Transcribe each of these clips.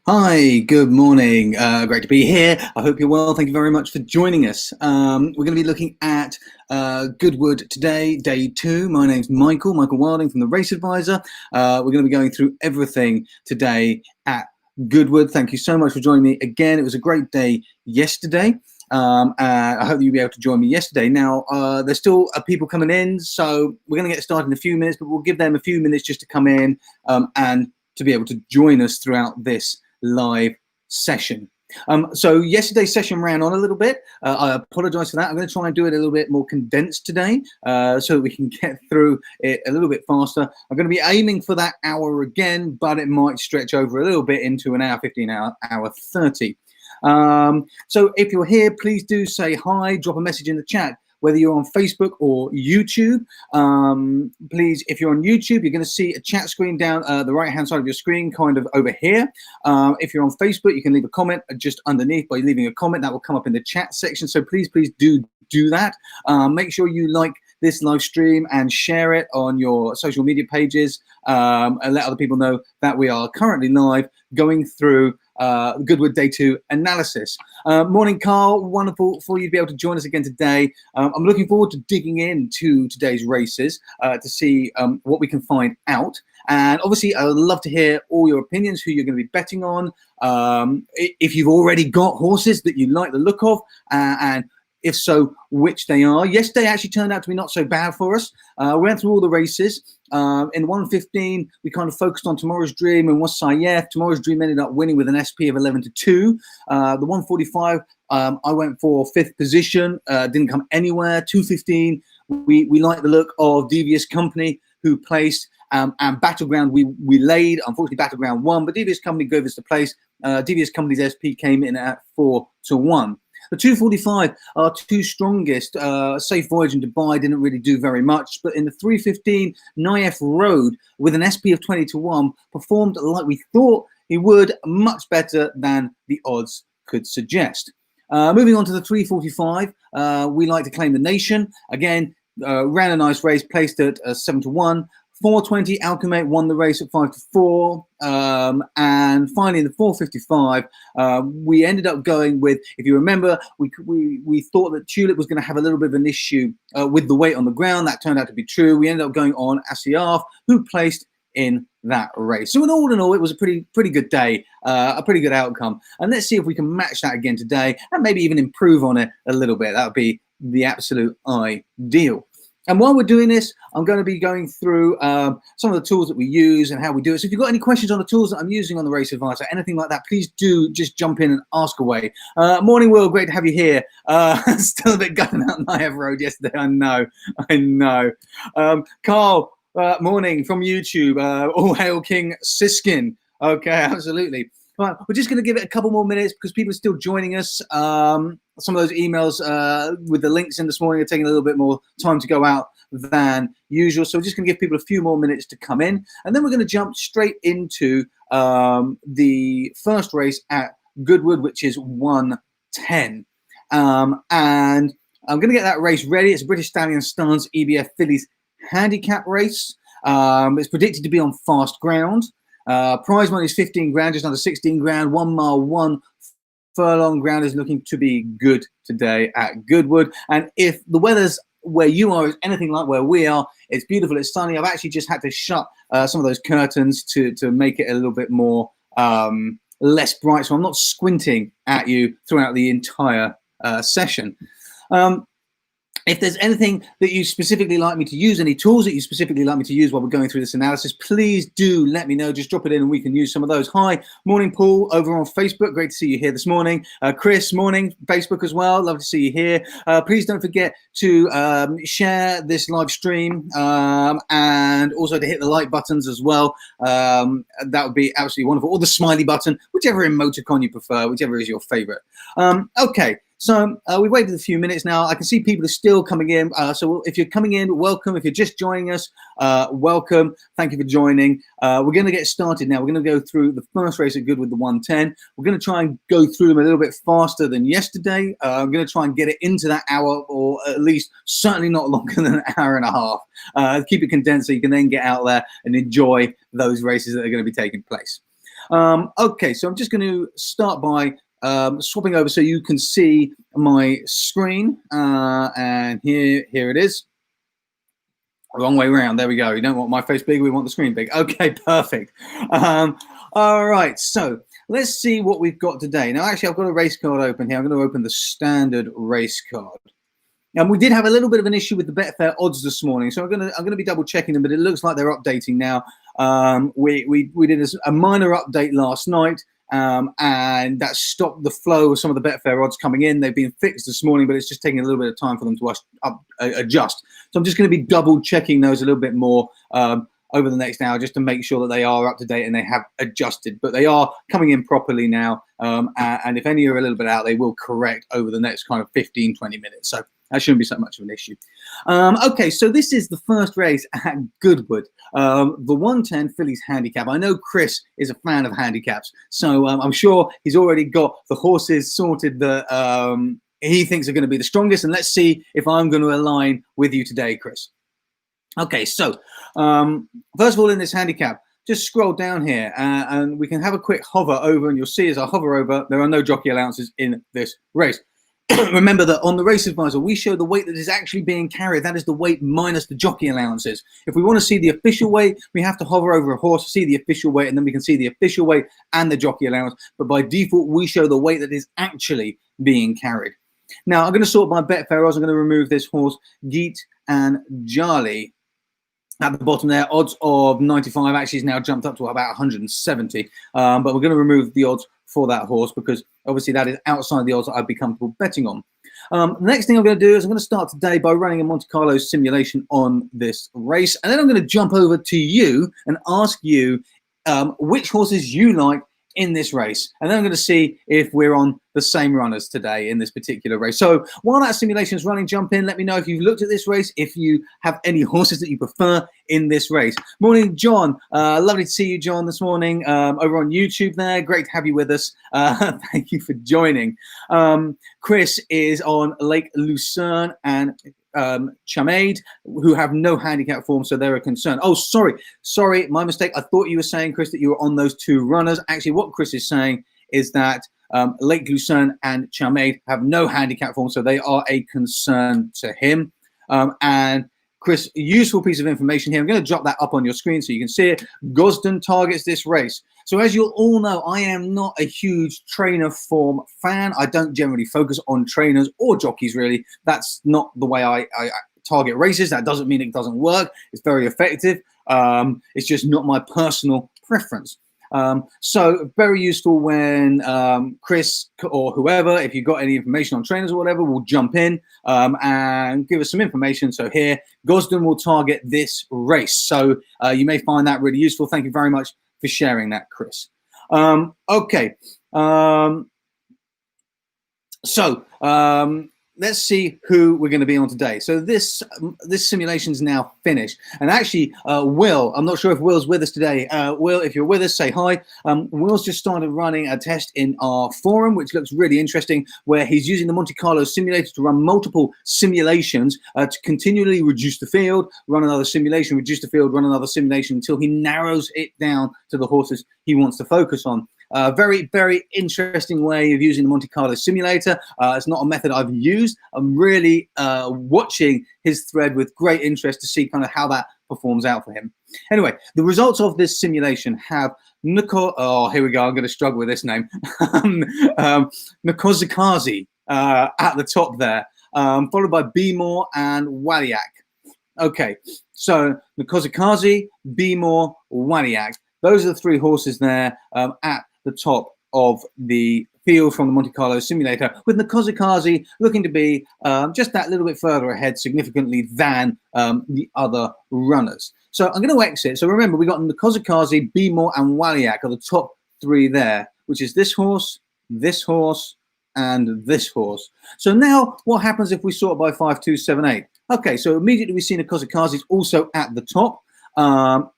Hi, good morning. Great to be here. I hope you're well. Thank you very much for joining us. We're going to be looking at Goodwood today, day 2. My name's Michael Wilding from the Race Advisor. We're going to be going through everything today at Goodwood. Thank you so much for joining me again. It was a great day yesterday. I hope you'll be able to join me yesterday. Now, there's still people coming in, so we're going to get started in a few minutes, but we'll give them a few minutes just to come in and to be able to join us throughout this live session. So yesterday's session ran on a little bit. I apologize for that. I'm going to try and do it a little bit more condensed today so that we can get through it a little bit faster. I'm going to be aiming for that hour again, but it might stretch over a little bit into an hour 15, hour 30. So if you're here, please do say hi, drop a message in the chat, whether you're on Facebook or YouTube. Please, if you're on YouTube, you're going to see a chat screen down the right-hand side of your screen, kind of over here. If you're on Facebook, you can leave a comment just underneath by leaving a comment. That will come up in the chat section. So please do that. Make sure you like this live stream and share it on your social media pages and let other people know that we are currently live going through Goodwood Day 2 analysis. Morning, Carl. Wonderful for you to be able to join us again today. I'm looking forward to digging into today's races to see what we can find out. And obviously, I would love to hear all your opinions, who you're going to be betting on, if you've already got horses that you like the look of, and if so, which they are. Yesterday actually turned out to be not so bad for us. We went through all the races. In 115, we kind of focused on Tomorrow's Dream and Wassayef. Tomorrow's Dream ended up winning with an SP of 11-2. The 145, I went for 5th position, didn't come anywhere. 215, we like the look of Devious Company, who placed, and Battleground we laid. Unfortunately, Battleground won, but Devious Company gave us the place. Devious Company's SP came in at 4-1. The 245, our two strongest, Safe Voyage and Dubai didn't really do very much. But in the 315, Naif Road, with an SP of 20-1, performed like we thought he would, much better than the odds could suggest. Moving on to the 345, we like to claim the nation. Again, ran a nice race, placed at 7-1. 420, Alchemate won the race at 5-4, and finally in the 455, we ended up going with, if you remember, we thought that Tulip was going to have a little bit of an issue with the weight on the ground. That turned out to be true. We ended up going on Asiaf, who placed in that race. So in all, it was a pretty good day, a pretty good outcome. And let's see if we can match that again today, and maybe even improve on it a little bit. That would be the absolute ideal. And while we're doing this, I'm going to be going through some of the tools that we use and how we do it. So if you've got any questions on the tools that I'm using on the Race Advisor, anything like that, please do just jump in and ask away. Morning, Will. Great to have you here. Still a bit gunning out Naif Road yesterday. I know. Carl, morning from YouTube. All hail King Siskin. Okay, absolutely. Right, we're just going to give it a couple more minutes because people are still joining us. Some of those emails with the links in this morning are taking a little bit more time to go out than usual. So we're just going to give people a few more minutes to come in. And then we're going to jump straight into the first race at Goodwood, which is 110. And I'm going to get that race ready. It's a British Stallion Stance EBF Fillies handicap race. It's predicted to be on fast ground. Prize money is 15 grand, just under 16 grand. 1 mile, 1 furlong ground is looking to be good today at Goodwood. And if the weather's where you are is anything like where we are, it's beautiful, it's sunny. I've actually just had to shut some of those curtains to make it a little bit more less bright, so I'm not squinting at you throughout the entire session. If there's anything that you specifically like me to use, any tools that you specifically like me to use while we're going through this analysis, please do let me know. Just drop it in and we can use some of those. Hi, morning, Paul, over on Facebook. Great to see you here this morning. Chris, morning, Facebook as well. Love to see you here. Please don't forget to share this live stream and also to hit the like buttons as well. That would be absolutely wonderful. Or the smiley button, whichever emoticon you prefer, whichever is your favorite. Okay. So we waited a few minutes now. I can see people are still coming in. So if you're coming in, welcome. If you're just joining us, welcome. Thank you for joining. We're going to get started now. We're going to go through the first race at Goodwood, the 110. We're going to try and go through them a little bit faster than yesterday. I'm going to try and get it into that hour, or at least certainly not longer than an hour and a half. Keep it condensed so you can then get out there and enjoy those races that are going to be taking place. Okay, so I'm just going to start by swapping over so you can see my screen, and here it is. Wrong way around. There we go. You don't want my face big, we want the screen big. Okay, perfect. All right, so let's see what we've got today. Now, actually, I've got a race card open here. I'm going to open the standard race card. And we did have a little bit of an issue with the Betfair odds this morning, so I'm going to be double checking them, but it looks like they're updating now. We did a minor update last night, and that stopped the flow of some of the Betfair odds coming in. They've been fixed this morning, but it's just taking a little bit of time for them to adjust. So I'm just going to be double checking those a little bit more over the next hour, just to make sure that they are up to date and they have adjusted. But they are coming in properly now, and if any are a little bit out, they will correct over the next kind of 15-20 minutes. So that shouldn't be so much of an issue. Okay, so this is the first race at Goodwood, the 110 Fillies Handicap. I know Chris is a fan of handicaps, so I'm sure he's already got the horses sorted that he thinks are going to be the strongest. And let's see if I'm going to align with you today, Chris. Okay, so first of all, in this handicap, just scroll down here and we can have a quick hover over, and you'll see as I hover over, there are no jockey allowances in this race. Remember that on the Race Advisor, we show the weight that is actually being carried. That is the weight minus the jockey allowances. If we want to see the official weight, we have to hover over a horse to see the official weight, and then we can see the official weight and the jockey allowance. But by default, we show the weight that is actually being carried. Now, I'm going to sort by Betfair odds. I'm going to remove this horse, Geet and Jali. At the bottom there, odds of 95, actually is now jumped up to about 170. But we're going to remove the odds for that horse because obviously that is outside the odds that I'd be comfortable betting on. The next thing I'm going to do is I'm going to start today by running a Monte Carlo simulation on this race. And then I'm going to jump over to you and ask you which horses you like in this race. And then I'm going to see if we're on the same runners today in this particular race. So while that simulation is running, jump in. Let me know if you've looked at this race, if you have any horses that you prefer in this race. Morning, John. Lovely to see you, John, this morning over on YouTube there. Great to have you with us. Thank you for joining. Chris is on Lake Lucerne and Chamade, who have no handicap form, so they're a concern. Oh, sorry, my mistake. I thought you were saying, Chris, that you were on those two runners. Actually, what Chris is saying is that Lake Lucerne and Chamade have no handicap form, so they are a concern to him. And Chris, useful piece of information here. I'm going to drop that up on your screen so you can see it. Gosden targets this race. So as you'll all know, I am not a huge trainer form fan. I don't generally focus on trainers or jockeys, really. That's not the way I target races. That doesn't mean it doesn't work. It's very effective. It's just not my personal preference. So very useful when Chris or whoever, if you've got any information on trainers or whatever, will jump in and give us some information. So here, Gosden will target this race. So you may find that really useful. Thank you very much for sharing that, Chris. Okay. Let's see who we're going to be on today. So this simulation is now finished. And actually, Will, I'm not sure if Will's with us today. Will, if you're with us, say hi. Will's just started running a test in our forum, which looks really interesting, where he's using the Monte Carlo simulator to run multiple simulations to continually reduce the field, run another simulation, reduce the field, run another simulation until he narrows it down to the horses he wants to focus on. Very, very interesting way of using the Monte Carlo simulator. It's not a method I've used. I'm really watching his thread with great interest to see kind of how that performs out for him. Anyway, the results of this simulation have oh, here we go. I'm going to struggle with this name. Nikozikazi at the top there, followed by Beemore and Waliak. Okay, so Nikozikazi, Beemore, Waliak. Those are the three horses there at the top of the field from the Monte Carlo simulator, with Nikozikazi looking to be just that little bit further ahead significantly than the other runners. So I'm going to exit. So remember, we got Nikozikazi, Beemore, and Waliak are the top three there, which is this horse, and this horse. So now what happens if we sort by 5, 2, 7, 8? Okay, so immediately we see Nikozikazi is also at the top.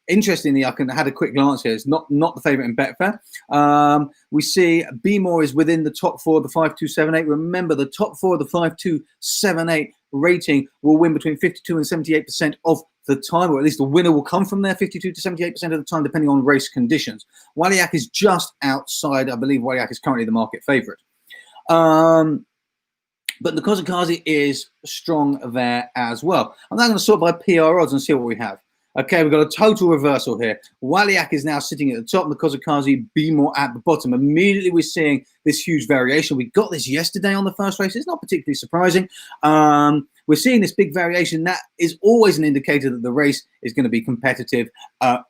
Interestingly, I had a quick glance here. It's not the favourite in Betfair. We see Beemore is within the top four of the 5, 2, 7, 8. Remember, the top four of the 5, 2, 7, 8 Rating will win between 52 and 78% of the time, or at least the winner will come from there 52 to 78% of the time, depending on race conditions. Waliak is just outside. I believe Waliak is currently the market favourite. But the Kozakazi is strong there as well. I'm now going to sort by PR odds and see what we have. Okay, we've got a total reversal here. Waliak is now sitting at the top, and the Kozakazi be more at the bottom. Immediately we're seeing this huge variation. We got this yesterday on the first race. It's not particularly surprising. We're seeing this big variation. That is always an indicator that the race is going to be competitive.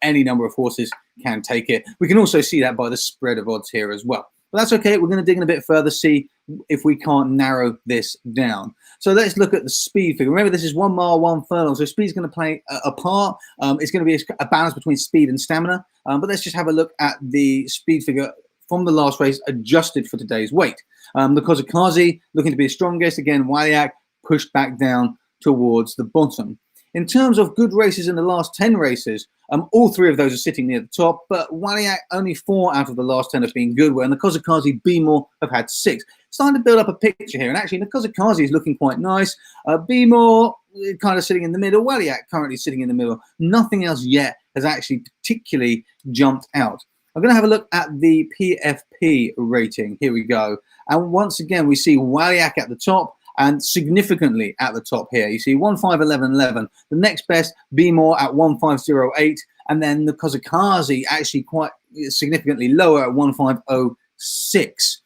Any number of horses can take it. We can also see that by the spread of odds here as well. But that's okay. We're going to dig in a bit further, see if we can't narrow this down. So let's look at the speed figure. Remember, this is 1 mile, 1 furlong. So speed's going to play a part. It's going to be a balance between speed and stamina. But let's just have a look at the speed figure from the last race, adjusted for today's weight. The Kozakazi looking to be the strongest. Again, Waliak pushed back down towards the bottom. In terms of good races in the last 10 races, all 3 of those are sitting near the top, but Waliak, only 4 out of the last 10 have been good, and the Kozakazi Bmore have had 6. Starting to build up a picture here, and actually the Kozakazi is looking quite nice. Bmore kind of sitting in the middle, Waliak currently sitting in the middle. Nothing else yet has actually particularly jumped out. I'm going to have a look at the Pfp rating. Here we go. And once again, we see Waliak at the top, and significantly at the top here. You see 1511.11. The next best, Bmore at 1508, and then the Kozakazi actually quite significantly lower at 1506.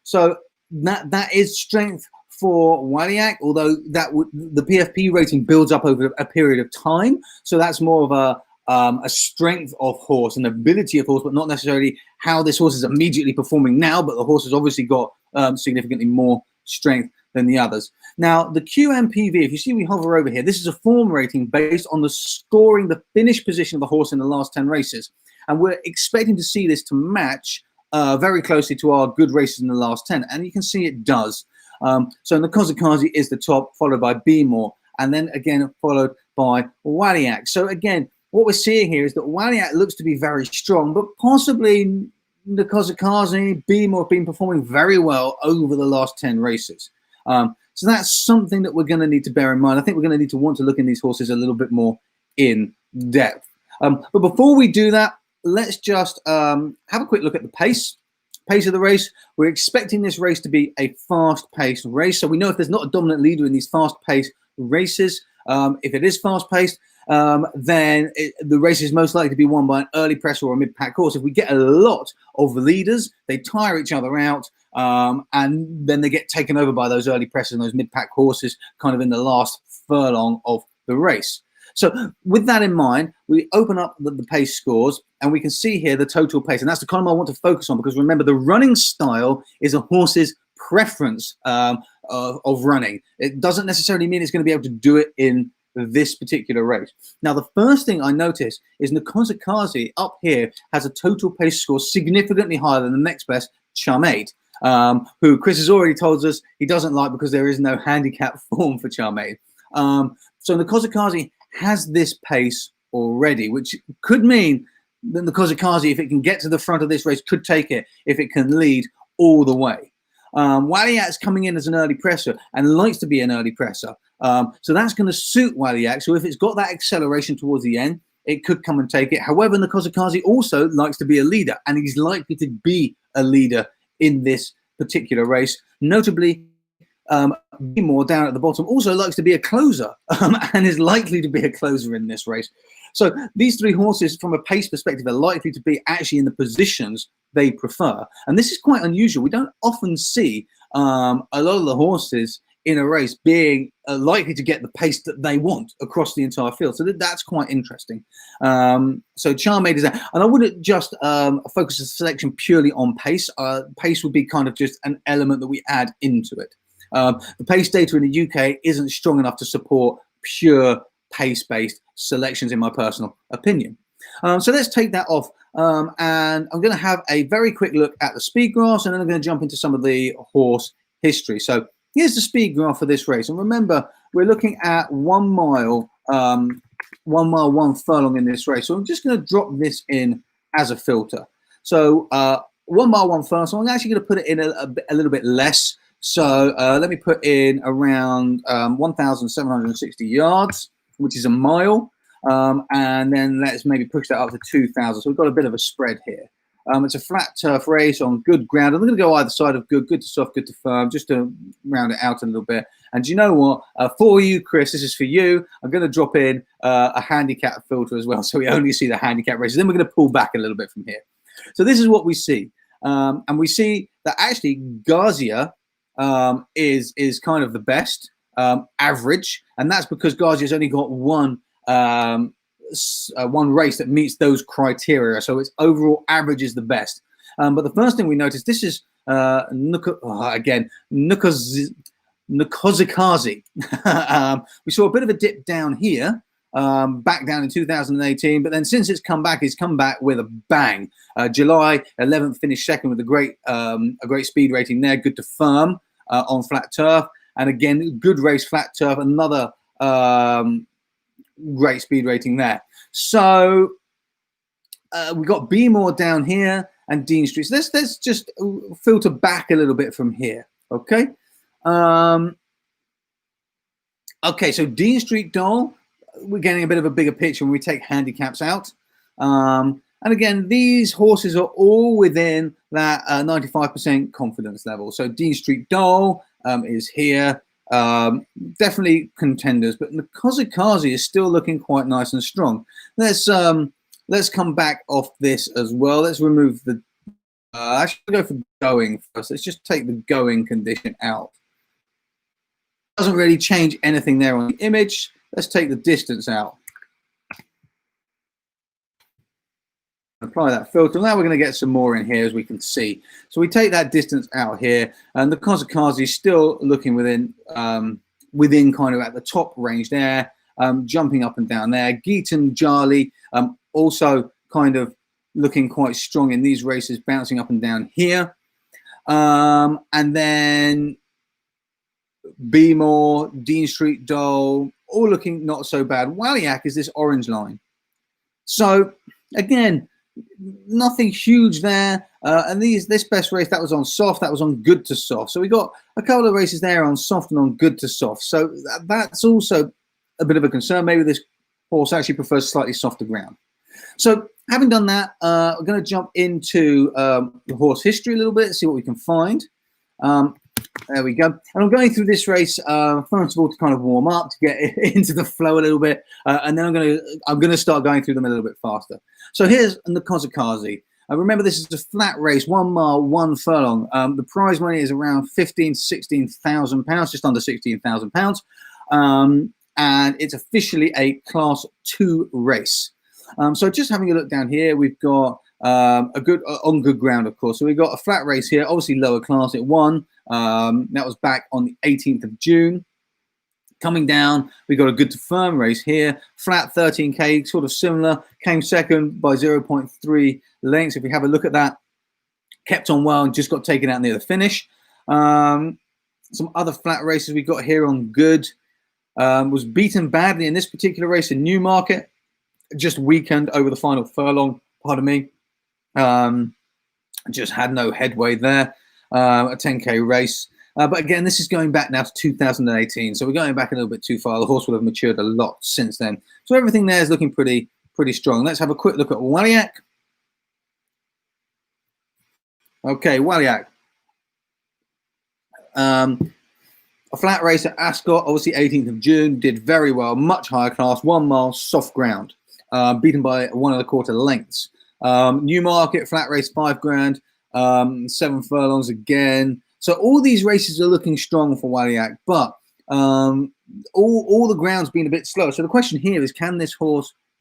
So that is strength for Waliak, although the Pfp rating builds up over a period of time. So that's more of a strength of horse, an ability of horse, but not necessarily how this horse is immediately performing now. But the horse has obviously got significantly more strength than the others. Now, the QMPV, if you see we hover over here, this is a form rating based on the scoring, the finish position of the horse in the last 10 races. And we're expecting to see this to match very closely to our good races in the last 10. And you can see it does. So the Kozakazi is the top, followed by Bmore, and then again followed by Waliak. So again, what we're seeing here is that Waliak looks to be very strong, but possibly the Kozakazi, Bmore have been performing very well over the last 10 races. So that's something that we're going to need to bear in mind. I think we're going to need to want to look in these horses a little bit more in depth. But before we do that, let's just have a quick look at the pace of the race. We're expecting this race to be a fast-paced race. So we know if there's not a dominant leader in these fast-paced races, if it is fast-paced, then the race is most likely to be won by an early presser or a mid-pack horse. If we get a lot of leaders, they tire each other out, and then they get taken over by those early pressers and those mid-pack horses kind of in the last furlong of the race. So with that in mind, we open up the pace scores, and we can see here the total pace. And that's the column I want to focus on, because remember, the running style is a horse's preference of running. It doesn't necessarily mean it's going to be able to do it in this particular race. Now, the first thing I notice is the Kozakazi up here has a total pace score significantly higher than the next best, Charmaid, who Chris has already told us he doesn't like because there is no handicap form for Charmaid. So the Kozakazi has this pace already, which could mean that the Kozakazi, if it can get to the front of this race, could take it if it can lead all the way. Waliak's coming in as an early presser and likes to be an early presser. So that's going to suit Waliak. So if it's got that acceleration towards the end, it could come and take it. However, the Kozakazi also likes to be a leader, and he's likely to be a leader in this particular race. Notably, Bmore down at the bottom also likes to be a closer and is likely to be a closer in this race. So these 3 horses, from a pace perspective, are likely to be actually in the positions they prefer. And this is quite unusual. We don't often see a lot of the horses in a race being likely to get the pace that they want across the entire field. So that's quite interesting. So Charmaid is that. And I wouldn't just focus the selection purely on pace. Pace would be kind of just an element that we add into it. The pace data in the UK isn't strong enough to support pure pace-based selections, in my personal opinion. So let's take that off, and I'm going to have a very quick look at the speed graphs, and then I'm going to jump into some of the horse history. So here's the speed graph for this race, and remember, we're looking at 1 mile, 1 mile, 1 furlong in this race. So I'm just going to drop this in as a filter. So 1 mile, 1 furlong. So I'm actually going to put it in a little bit less, So let me put in around 1,760 yards, which is a mile. And then let's maybe push that up to 2,000. So we've got a bit of a spread here. It's a flat turf race on good ground. I'm going to go either side of good to soft, good to firm, just to round it out a little bit. And do you know what? For you, Chris, this is for you. I'm going to drop in a handicap filter as well, so we only see the handicap races. Then we're going to pull back a little bit from here. So this is what we see. And we see that actually Gazia is kind of the best average, and that's because Gazia's only got one race that meets those criteria, so its overall average is the best. But the first thing we noticed, this is Nukozikazi. We saw a bit of a dip down here, back down in 2018, but then since it's come back with a bang. July 11th finished second with a great speed rating there, good to firm on flat turf, and again good race flat turf, another great speed rating there. So we've got Beemore down here and Dean Street. So let's just filter back a little bit from here, okay? Okay, so Dean Street Doll, we're getting a bit of a bigger picture when we take handicaps out. And again, these horses are all within that 95% confidence level. So Dean Street Doll is here. Definitely contenders, but Nukozikazi is still looking quite nice and strong. Let's come back off this as well. Let's remove the I should go for going first. Let's just take the going condition out. Doesn't really change anything there on the image. Let's take the distance out. Apply that filter. Now we're going to get some more in here, as we can see. So we take that distance out here, and the Nukozikazi is still looking within kind of at the top range there, jumping up and down there. Geeton Jali also kind of looking quite strong in these races, bouncing up and down here. And then Beemore, Dean Street Doll, all looking not so bad. Waliak is this orange line. So again, nothing huge there. And this best race, that was on soft, that was on good to soft. So we got a couple of races there on soft and on good to soft. So that's also a bit of a concern. Maybe this horse actually prefers slightly softer ground. So having done that, we're going to jump into the horse history a little bit, see what we can find. There we go. And I'm going through this race first of all to kind of warm up, to get into the flow a little bit, and then I'm going to start going through them a little bit faster. So here's the Nukozikazi. Remember, this is a flat race, 1 mile, 1 furlong. The prize money is around £15,000 to £16,000, just under £16,000, and it's officially a Class 2 race. So just having a look down here, we've got a good on good ground, of course. So we've got a flat race here, obviously lower class. It won. That was back on the 18th of June. Coming down, we got a good to firm race here. Flat 13K, sort of similar. Came second by 0.3 lengths. If we have a look at that, kept on well and just got taken out near the finish. Some other flat races we got here on good. Was beaten badly in this particular race in Newmarket. Just weakened over the final furlong. Pardon me. Just had no headway there. A 10K race. But again, this is going back now to 2018. So we're going back a little bit too far. The horse will have matured a lot since then. So everything there is looking pretty strong. Let's have a quick look at Waliak. Okay, Waliak. A flat race at Ascot, obviously 18th of June, did very well. Much higher class, 1 mile, soft ground. Beaten by 1 1/4 lengths. Newmarket, flat race, 5 grand. 7 furlongs again. So all these races are looking strong for Waliak, but all the ground's been a bit slow. So the question here is,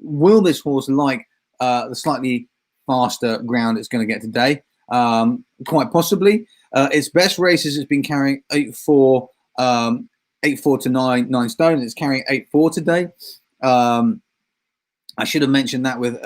will this horse like the slightly faster ground it's going to get today? Quite possibly. Its best races, it's been carrying 8.4 to 9 stone. It's carrying 8.4 today. I should have mentioned that with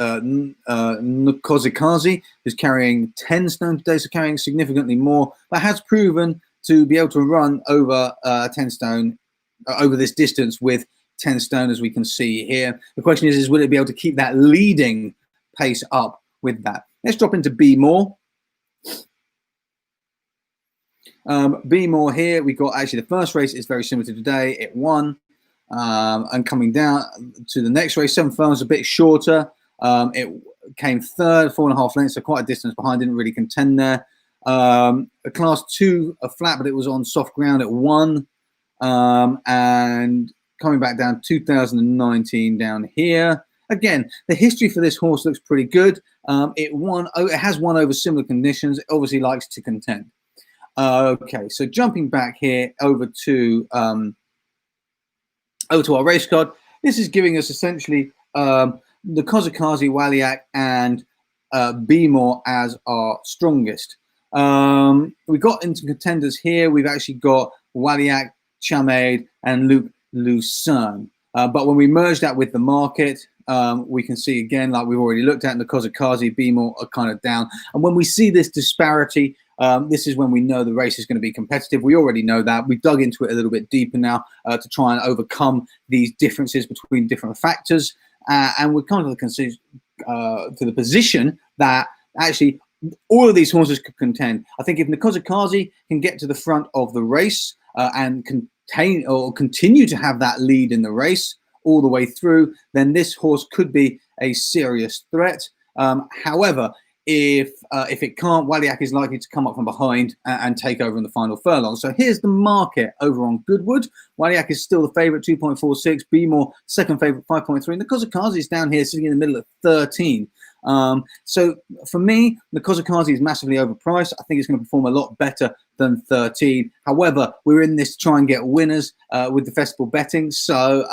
Nukozikazi, who's carrying 10 stone today, so carrying significantly more, but has proven to be able to run over 10 stone, over this distance with 10 stone, as we can see here. The question is will it be able to keep that leading pace up with that? Let's drop into Beemore. Be More here. We got actually the first race is very similar to today. It won. And coming down to the next race, 7 furlongs, a bit shorter. It came third, 4.5 lengths, so quite a distance behind. Didn't really contend there. A class 2, a flat, but it was on soft ground. It won. And coming back down 2019 down here. Again, the history for this horse looks pretty good. It has won over similar conditions. It obviously likes to contend. Okay, so jumping back here over to our race card. This is giving us essentially the Kozakazi, Waliak, and Be More as our strongest. We got into contenders here. We've actually got Waliak, Chamaid, and Luke Lucerne. But when we merge that with the market, we can see again, like we've already looked at, in the Kozakazi, Be More are kind of down. And when we see this disparity, this is when we know the race is going to be competitive. We already know that. We've dug into it a little bit deeper now to try and overcome these differences between different factors. And we're kind of to the position that actually all of these horses could contend. I think if Kozakazi can get to the front of the race and contain or continue to have that lead in the race all the way through, then this horse could be a serious threat. However, if it can't, Waliak is likely to come up from behind and take over in the final furlong. So here's the market over on Goodwood. Waliak is still the favourite, 2.46. Be More, second favourite, 5.3. And the Kozakazi is down here, sitting in the middle at 13. So for me, the Kozakazi is massively overpriced. I think it's going to perform a lot better than 13. However, we're in this to try and get winners with the festival betting. So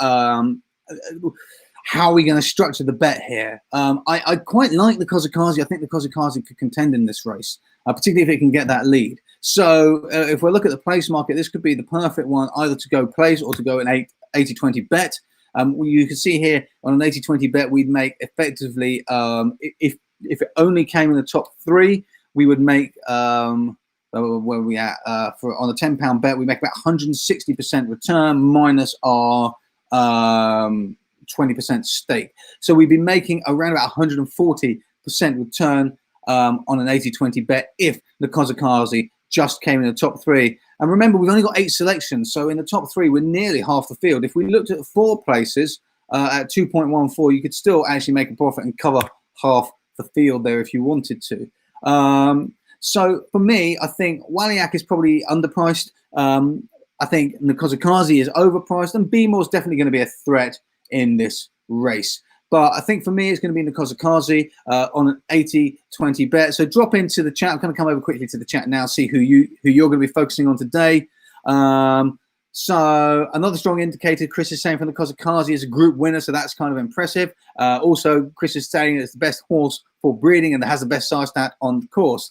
how are we going to structure the bet here? I quite like the Kozakazi. I think the Kozakazi could contend in this race, particularly if it can get that lead. So if we look at the place market, this could be the perfect one, either to go place or to go an 80-20 bet. You can see here on an 80-20 bet, we'd make effectively, if it only came in the top 3, we would make, where are we at? On a £10 bet, we make about 160% return minus our 20% stake. So we'd be making around about 140% return on an 80-20 bet if the Kozakazi just came in the top 3. And remember, we've only got 8 selections, so in the top 3, we're nearly half the field. If we looked at 4 places at 2.14, you could still actually make a profit and cover half the field there if you wanted to. So for me, I think Waliak is probably underpriced. I think the Kozakazi is overpriced, and Be More is definitely going to be a threat in this race. But I think for me, it's going to be in the Kozakazi on an 80-20 bet. So drop into the chat. I'm going to come over quickly to the chat now, see who you're going to be focusing on today. So another strong indicator, Chris is saying from the Kozakazi is a group winner, so that's kind of impressive. Also, Chris is saying it's the best horse for breeding and that has the best size stat on the course.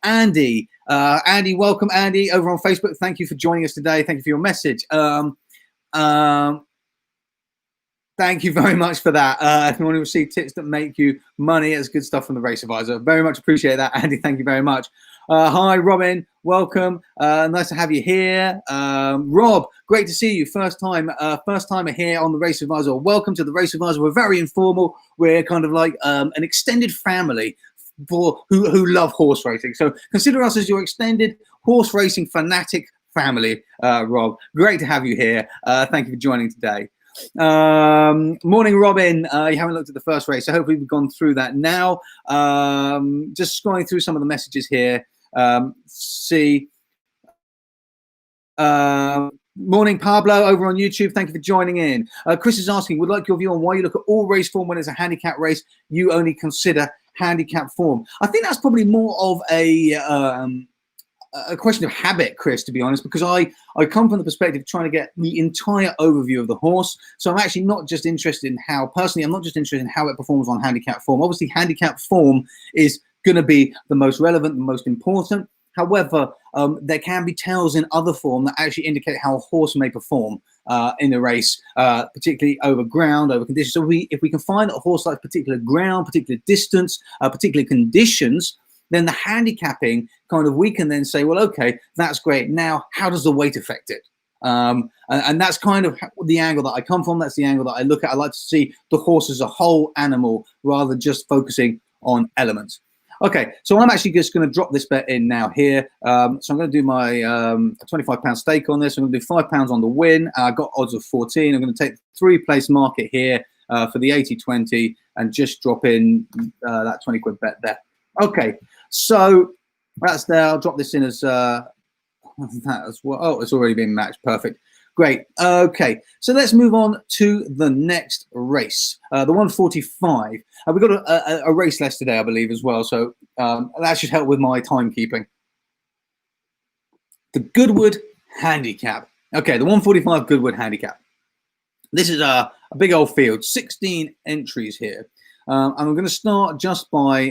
Andy, welcome, Andy, over on Facebook. Thank you for joining us today. Thank you for your message. Thank you very much for that. If you want to receive tips that make you money, it's good stuff from the Race Advisor. Very much appreciate that, Andy. Thank you very much. Hi, Robin. Welcome. Nice to have you here. Rob, great to see you. First timer here on the Race Advisor. Welcome to the Race Advisor. We're very informal. We're kind of like an extended family for who love horse racing. So consider us as your extended horse racing fanatic family, Rob. Great to have you here. Thank you for joining today. Morning, Robin. You haven't looked at the first race, so hopefully we've gone through that now. Just scrolling through some of the messages here. Morning, Pablo, over on YouTube. Thank you for joining in. Chris is asking, would like your view on why you look at all race form when it's a handicap race, you only consider handicap form. I think that's probably more of a question of habit, Chris, to be honest, because I come from the perspective of trying to get the entire overview of the horse. So I'm actually not just interested in how, personally, I'm not just interested in how it performs on handicap form. Obviously, handicap form is going to be the most relevant, the most important. However, there can be tells in other form that actually indicate how a horse may perform in the race, particularly over ground, over conditions. So if we can find that a horse likes particular ground, particular distance, particular conditions, then the handicapping kind of, we can then say, well, okay, that's great. Now, how does the weight affect it? And that's kind of the angle that I come from. That's the angle that I look at. I like to see the horse as a whole animal rather than just focusing on elements. Okay, so I'm actually just going to drop this bet in now here. So I'm going to do my £25 stake on this. I'm going to do £5 on the win. I got odds of 14. I'm going to take the 3-place market here for the 80-20 and just drop in that 20 quid bet there. Okay, so that's there. I'll drop this in as that as well. Oh, it's already been matched. Perfect. Great. Okay, so let's move on to the next race, the 145. We've got a race less today, I believe, as well. So that should help with my timekeeping. The Goodwood Handicap. Okay, the 145 Goodwood Handicap. This is a big old field, 16 entries here. And I'm going to start just by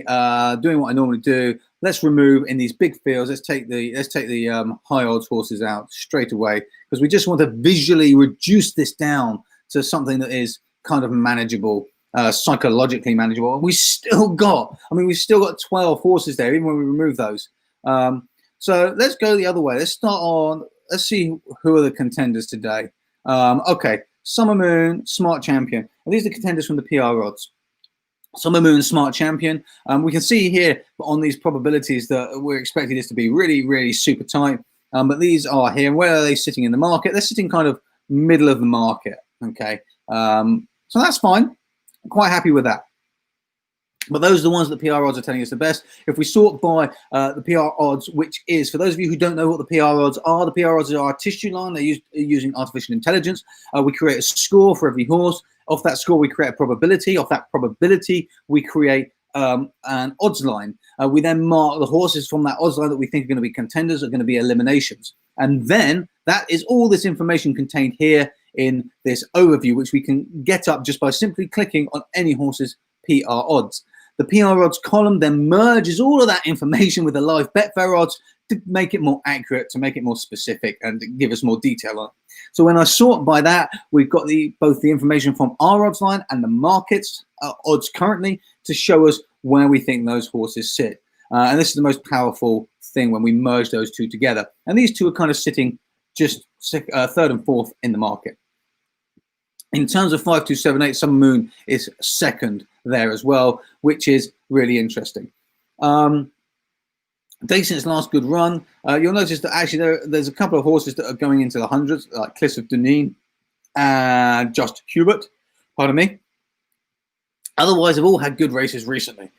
doing what I normally do. Let's remove in these big fields. Let's take the high odds horses out straight away because we just want to visually reduce this down to something that is kind of manageable, psychologically manageable. And we've still got 12 horses there, even when we remove those. So let's go the other way. Let's see who are the contenders today. Okay, Summer Moon, Smart Champion. And these are the contenders from the PR odds. Summer Moon, Smart Champion. We can see here on these probabilities that we're expecting this to be really, really super tight. But these are here. And where are they sitting in the market? They're sitting kind of middle of the market. Okay. So that's fine. I'm quite happy with that. But those are the ones that the PR odds are telling us the best. If we sort by the PR odds, which is, for those of you who don't know what the PR odds are, the PR odds are our tissue line. They're using artificial intelligence. We create a score for every horse. Off that score, we create a probability. Off that probability, we create an odds line. We then mark the horses from that odds line that we think are going to be contenders, are going to be eliminations. And then that is all this information contained here in this overview, which we can get up just by simply clicking on any horse's PR odds. The PR odds column then merges all of that information with the live Betfair odds to make it more accurate, to make it more specific, and to give us more detail on it. So when I sort by that, we've got both the information from our odds line and the market's odds currently to show us where we think those horses sit. And this is the most powerful thing when we merge those two together. And these two are kind of sitting just third and fourth in the market. In terms of 5, 2, 7, 8, Summer Moon is second there as well, which is really interesting. Day since last good run, you'll notice that actually there's a couple of horses that are going into the hundreds, like Cliff of Dunin and Just Hubert, pardon me. Otherwise, they've all had good races recently.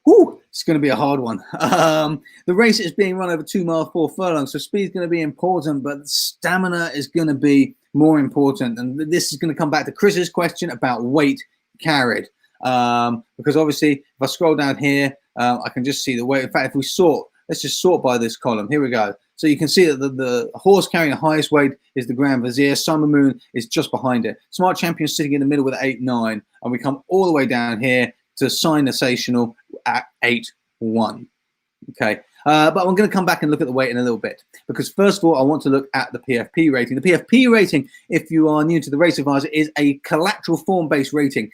Whew, it's going to be a hard one. The race is being run over 2 miles 4 furlongs, so speed is going to be important, but stamina is going to be more important. And this is going to come back to Chris's question about weight carried. Because obviously, if I scroll down here, I can just see the weight. In fact, if we sort, let's just sort by this column. Here we go. So you can see that the horse carrying the highest weight is the Grand Vizier. Summer Moon is just behind it. Smart Champion sitting in the middle with 8-9. And we come all the way down here to Sign Sensational at 8-1. Okay. But I'm going to come back and look at the weight in a little bit, because first of all, I want to look at the Pfp rating. The Pfp rating, if you are new to the Race Advisor, is a collateral form-based rating.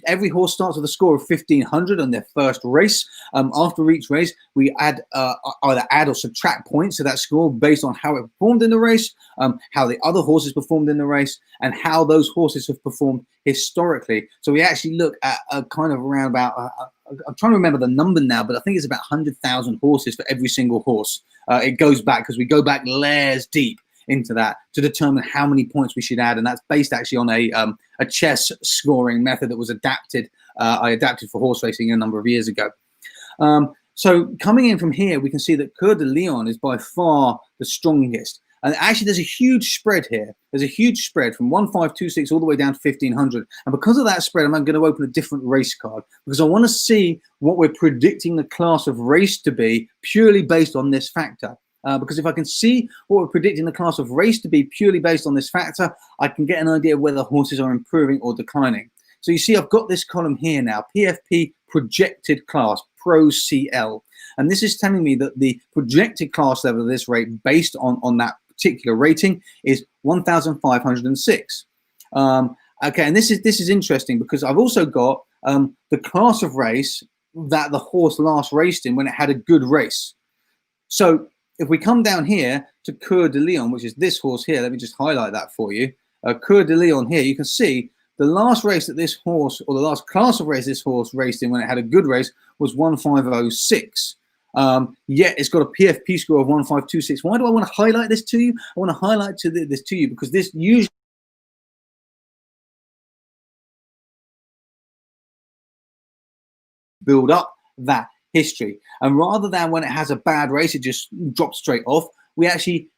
Every horse starts with a score of 1,500 on their first race. After each race, we either add or subtract points to that score based on how it performed in the race, how the other horses performed in the race, and how those horses have performed historically. So we actually look at a kind of around about I'm trying to remember the number now, but I think it's about 100,000 horses for every single horse. It goes back, because we go back layers deep into that to determine how many points we should add. And that's based actually on a chess scoring method that was adapted. I adapted for horse racing a number of years ago. So coming in from here, we can see that Coeur de Lion is by far the strongest. And actually, there's a huge spread here. There's a huge spread from 1526 all the way down to 1500. And because of that spread, I'm going to open a different race card, because I want to see what we're predicting the class of race to be purely based on this factor. Because if I can see what we're predicting the class of race to be purely based on this factor, I can get an idea of whether horses are improving or declining. So you see, I've got this column here now, PFP projected class, Pro CL. And this is telling me that the projected class level of this rate based on that particular rating is 1,506. Okay, and this is interesting, because I've also got the class of race that the horse last raced in when it had a good race. So if we come down here to Coeur de Lion, which is this horse here, let me just highlight that for you. Coeur de Lion here, you can see The last race that this horse, or the last class of race this horse raced in when it had a good race, was 1506. Yet it's got a PFP score of 1526. Why do I want to highlight this to you? I want to highlight this to you because this usually build up that history. And rather than when it has a bad race, it just drops straight off. We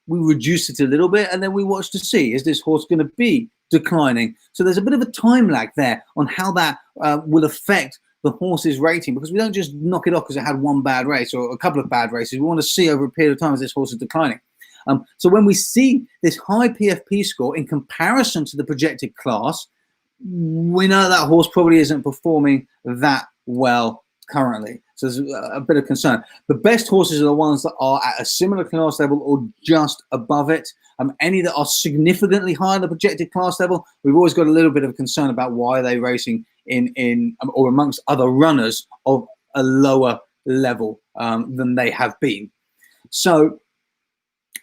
reduce it a little bit, and then we watch to see, is this horse going to be declining? So there's a bit of a time lag there on how that will affect the horse's rating, because we don't just knock it off because it had one bad race or a couple of bad races. We want to see over a period of time as this horse is declining. So when we see this high PFP score in comparison to the projected class, we know that horse probably isn't performing that well currently. So there's a bit of concern. The best horses are the ones that are at a similar class level or just above it. Any that are significantly higher than the projected class level, we've always got a little bit of concern about why they're racing in or amongst other runners of a lower level than they have been. So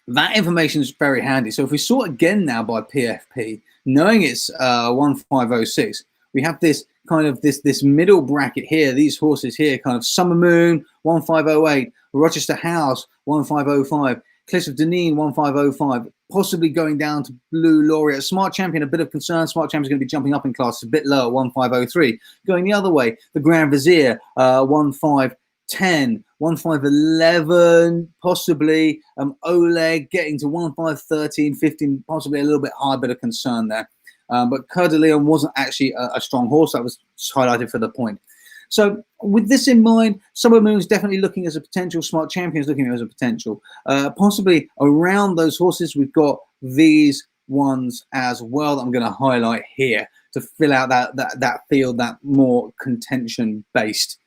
that information is very handy. So if we sort again now by PFP, knowing it's 1506, we have this kind of this middle bracket here, these horses here, kind of Summer Moon 1508, Rochester House 1505, Cliffs of Deneen 1505, possibly going down to Blue Laureate. Smart Champion, a bit of concern. Smart Champion is going to be jumping up in class, a bit lower, 1503. Going the other way, the Grand Vizier 1510, 1511, possibly Oleg getting to 1513, 15, possibly a little bit higher, bit of concern there. But Coeur de Lion wasn't actually a strong horse. That was highlighted for the point. So with this in mind, Summer Moon's definitely looking as a potential. Smart Champion's looking as a potential. Possibly around those horses, we've got these ones as well that I'm going to highlight here to fill out that field, that more contention-based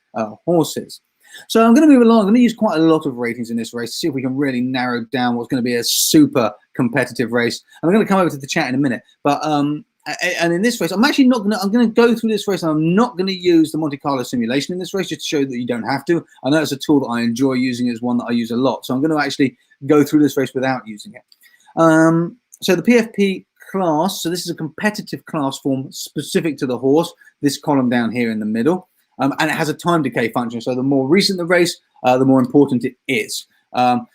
horses. So I'm going to move along. I'm going to use quite a lot of ratings in this race to see if we can really narrow down what's going to be a super competitive race. And I'm going to come over to the chat in a minute. But and in this race, I'm actually not going to. I'm going to go through this race, and I'm not going to use the Monte Carlo simulation in this race, just to show that you don't have to. I know it's a tool that I enjoy using. It's one that I use a lot. So I'm going to actually go through this race without using it. So the PFP class. So this is a competitive class form specific to the horse. This column down here in the middle. And it has a time decay function. So the more recent the race, the more important it is.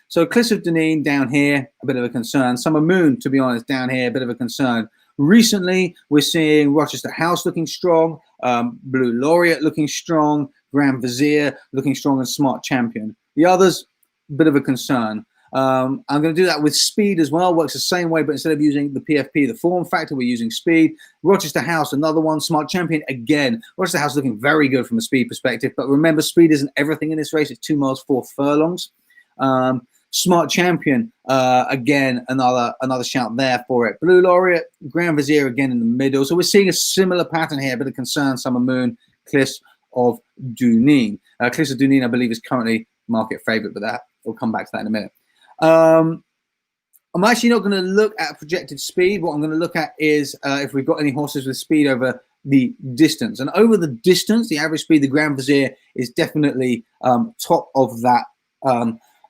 So Cliffs of Deneen down here, a bit of a concern. Summer Moon, to be honest, down here, a bit of a concern. Recently, we're seeing Rochester House looking strong, Blue Laureate looking strong, Grand Vizier looking strong, and Smart Champion. The others, a bit of a concern. I'm going to do that with speed as well. Works the same way, but instead of using the PFP, the form factor, we're using speed. Rochester House, another one. Smart Champion, again. Rochester House looking very good from a speed perspective, but remember, speed isn't everything in this race. It's 2 miles, 4 furlongs. Smart Champion, again, another shout there for it. Blue Laureate, Grand Vizier again in the middle. So we're seeing a similar pattern here, a bit of concern. Summer Moon, Cliffs of Deneen. Cliffs of Deneen, I believe, is currently market favourite, but that we'll come back to that in a minute. I'm actually not going to look at projected speed. What I'm going to look at is if we've got any horses with speed over the distance. And over the distance, the average speed, the Grand Vizier is definitely top of that.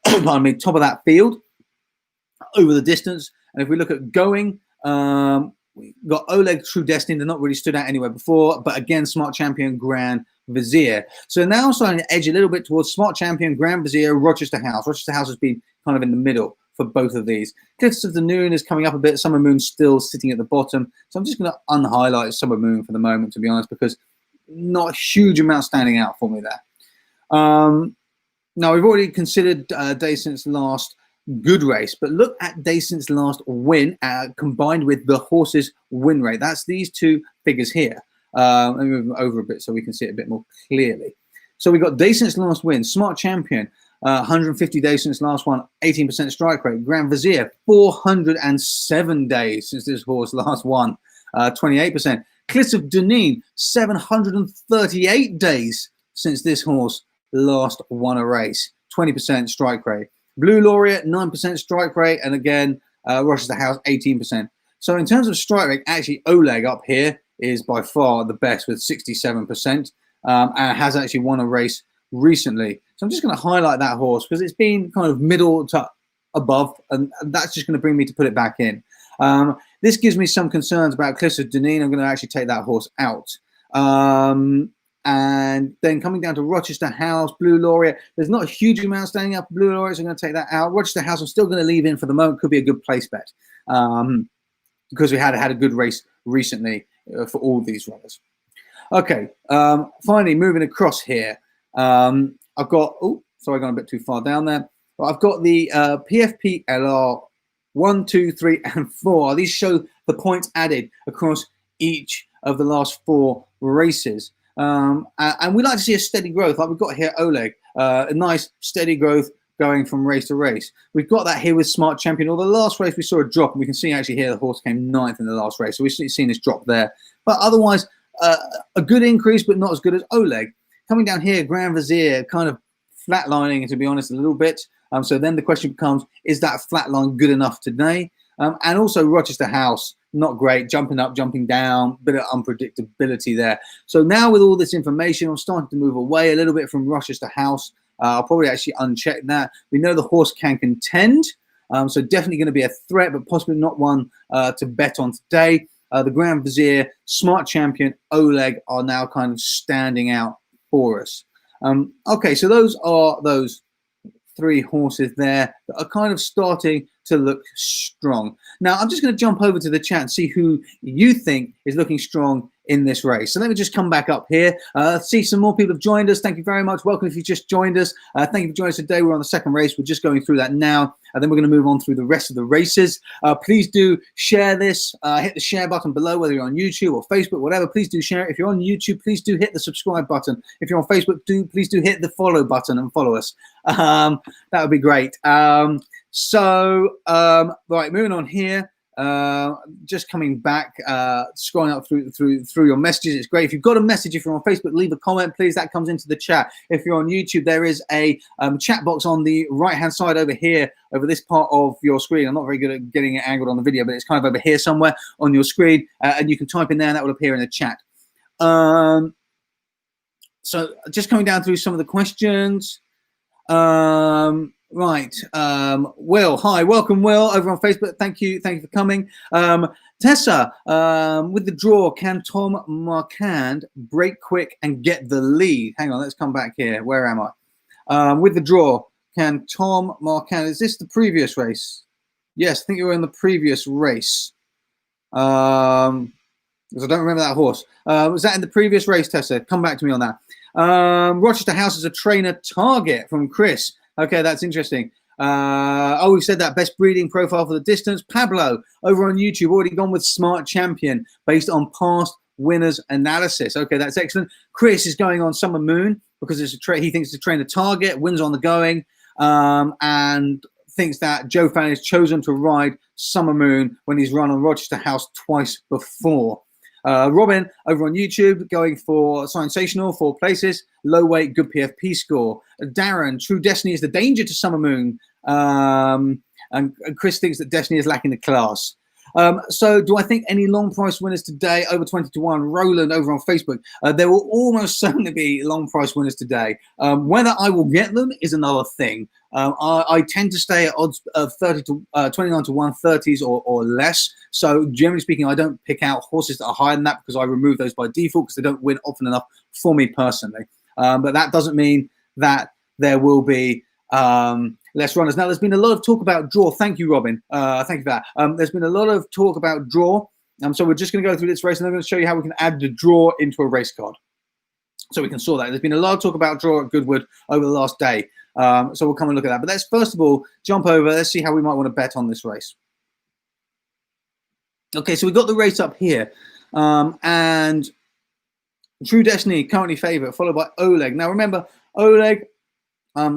Pardon me, top of that field over the distance. And if we look at going, we got Oleg, True Destiny. They're not really stood out anywhere before, but again, Smart Champion, Grand Vizier. So now I'm starting to edge a little bit towards Smart Champion, Grand Vizier, Rochester House. Rochester House has been kind of in the middle for both of these. Cliffs of the Noon is coming up a bit. Summer Moon still sitting at the bottom. So I'm just going to unhighlight Summer Moon for the moment, to be honest, because not a huge amount standing out for me there. Now, we've already considered Dayson's last good race, but look at Dayson's last win combined with the horse's win rate. That's these two figures here. Let me move them over a bit so we can see it a bit more clearly. So we've got Dayson's last win, Smart Champion, 150 days since last one, 18% strike rate. Grand Vizier, 407 days since this horse last won, 28%. Cliffs of Deneen, 738 days since this horse last won a race, 20% strike rate. Blue Laureate, 9% strike rate, and again, Rochester House, 18%. So in terms of strike rate, actually Oleg up here is by far the best with 67%, and has actually won a race recently. So I'm just going to highlight that horse because it's been kind of middle to above, and that's just going to bring me to put it back in. This gives me some concerns about Cliffs of Deneen. I'm going to actually take that horse out. And then coming down to Rochester House, Blue Laureate. There's not a huge amount standing up for Blue Laureate, so I'm going to take that out. Rochester House, I'm still going to leave in for the moment. Could be a good place bet because we had a good race recently for all these runners. Okay, finally moving across here. I've got, oh, sorry, I got a bit too far down there. But I've got the PFP LR 1, 2, 3, and 4. These show the points added across each of the last 4 races. And we like to see a steady growth, like we've got here, Oleg, a nice steady growth going from race to race. We've got that here with Smart Champion. Although the last race we saw a drop, and we can see actually here the horse came 9th in the last race, so we've seen this drop there. But otherwise, a good increase, but not as good as Oleg. Coming down here, Grand Vizier kind of flatlining, to be honest, a little bit. So then the question becomes, is that flatline good enough today? And also Rochester House, not great, jumping up, jumping down, bit of unpredictability there. So now with all this information, I'm starting to move away a little bit from Rochester House. I'll probably actually uncheck that. We know the horse can contend, so definitely going to be a threat, but possibly not one to bet on today. The Grand Vizier, Smart Champion, Oleg are now kind of standing out for us. Okay, so those are those 3 horses there that are kind of starting to look strong. Now, I'm just going to jump over to the chat and see who you think is looking strong in this race. So let me just come back up here. See some more people have joined us. Thank you very much. Welcome if you just joined us. Thank you for joining us today. We're on the second race. We're just going through that now. And then we're going to move on through the rest of the races. Please do share this. Hit the share button below, whether you're on YouTube or Facebook, whatever. Please do share it. If you're on YouTube, please do hit the subscribe button. If you're on Facebook, please do hit the follow button and follow us. That would be great. Right, moving on here. Just coming back, scrolling up through your messages. It's great. If you've got a message, if you're on Facebook, leave a comment, please. That comes into the chat. If you're on YouTube, there is a chat box on the right-hand side over here, over this part of your screen. I'm not very good at getting it angled on the video, but it's kind of over here somewhere on your screen, and you can type in there, and that will appear in the chat. So just coming down through some of the questions. Right, Will, hi, welcome, Will, over on Facebook. Thank you for coming. Tessa, with the draw, can Tom Marquand break quick and get the lead? Hang on, let's come back here. Where am I? With the draw, can Tom Marquand, is this the previous race? Yes, I think you were in the previous race. Because I don't remember that horse. Was that in the previous race, Tessa? Come back to me on that. Rochester House is a trainer target from Chris. Okay, that's interesting. Oh, we said that best breeding profile for the distance. Pablo over on YouTube already gone with Smart Champion based on past winners analysis. Okay, that's excellent. Chris is going on Summer Moon because it's he thinks it's a trainer target, wins on the going, and thinks that Joe Fan has chosen to ride Summer Moon when he's run on Rochester House twice before. Robin over on YouTube going for Sensational, 4 places, low weight, good PFP score. Darren, True Destiny is the danger to Summer Moon, and Chris thinks that Destiny is lacking the class. So do I think any long price winners today over 20 to 1? Roland over on Facebook. There will almost certainly be long price winners today. Whether I will get them is another thing. I tend to stay at odds of 30 to 29 to 1, 30s or less. So generally speaking, I don't pick out horses that are higher than that because I remove those by default because they don't win often enough for me personally. But that doesn't mean that there will be less runners. Now, there's been a lot of talk about draw. Thank you, Robin. Thank you for that. There's been a lot of talk about draw. So we're just going to go through this race and I'm going to show you how we can add the draw into a race card. So we can sort that. There's been a lot of talk about draw at Goodwood over the last day. So we'll come and look at that. But let's first of all jump over. Let's see how we might want to bet on this race. Okay, so we've got the race up here. And True Destiny, currently favourite, followed by Oleg. Now remember, Oleg,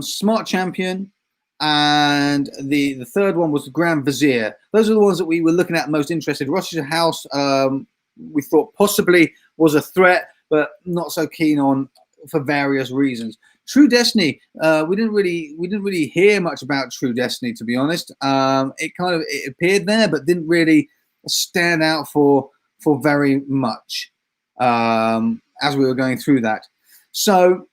Smart Champion, and the third one was the Grand Vizier. Those are the ones that we were looking at most interested. Rochester House, we thought possibly was a threat, but not so keen on for various reasons. True Destiny, we didn't really hear much about True Destiny, to be honest. It appeared there, but didn't really stand out for very much as we were going through that. So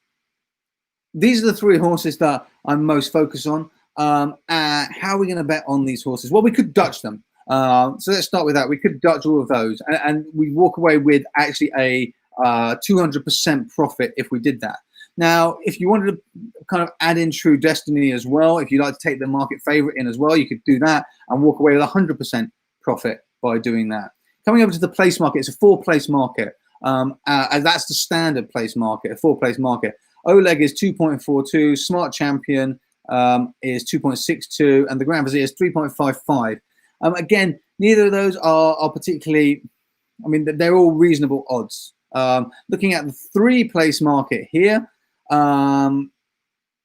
these are the 3 horses that I'm most focused on. How are we going to bet on these horses? Well, we could Dutch them. So let's start with that. We could Dutch all of those, and we walk away with actually a 200% profit if we did that. Now, if you wanted to kind of add in True Destiny as well, if you like to take the market favorite in as well, you could do that and walk away with 100% profit by doing that. Coming over to the place market, it's a 4-place market. And that's the standard place market, a 4-place market. Oleg is 2.42, Smart Champion is 2.62, and the Grand Vizier is 3.55. Again, neither of those are particularly, I mean, they're all reasonable odds. Looking at the 3-place market here, Oleg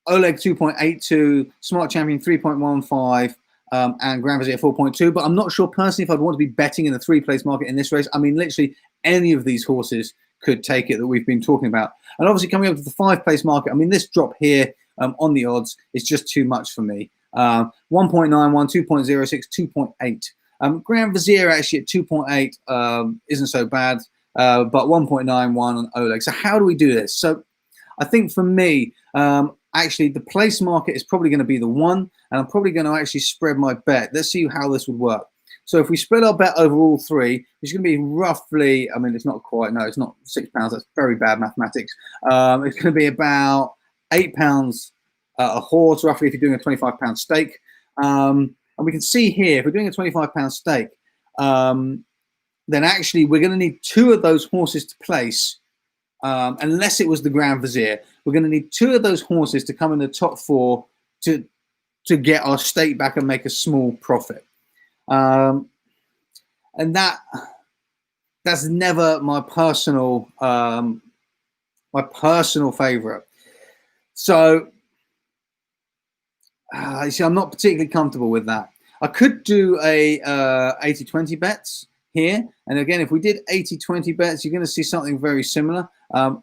2.82, Smart Champion 3.15, and Grand Vizier 4.2. But I'm not sure personally if I'd want to be betting in the 3-place market in this race. I mean, literally any of these horses could take it that we've been talking about. And obviously coming up to the 5-place market, I mean, this drop here on the odds is just too much for me. 1.91, 2.06, 2.8. Grand Vizier actually at 2.8 isn't so bad, but 1.91 on Oleg. So how do we do this? So I think for me, actually the place market is probably going to be the one, and I'm probably going to actually spread my bet. Let's see how this would work. So if we spread our bet over all three, it's going to be roughly, I mean, it's not quite, no, it's not £6. That's very bad mathematics. It's going to be about £8 a horse, roughly, if you're doing a £25 stake. And we can see here, if we're doing a £25 stake, then actually we're going to need 2 of those horses to place, unless it was the Grand Vizier. We're going to need 2 of those horses to come in the top 4 to get our stake back and make a small profit. And that's never my personal favorite. So you see, I'm not particularly comfortable with that. I could do a 80-20 bets here, and again, if we did 80-20 bets, you're going to see something very similar.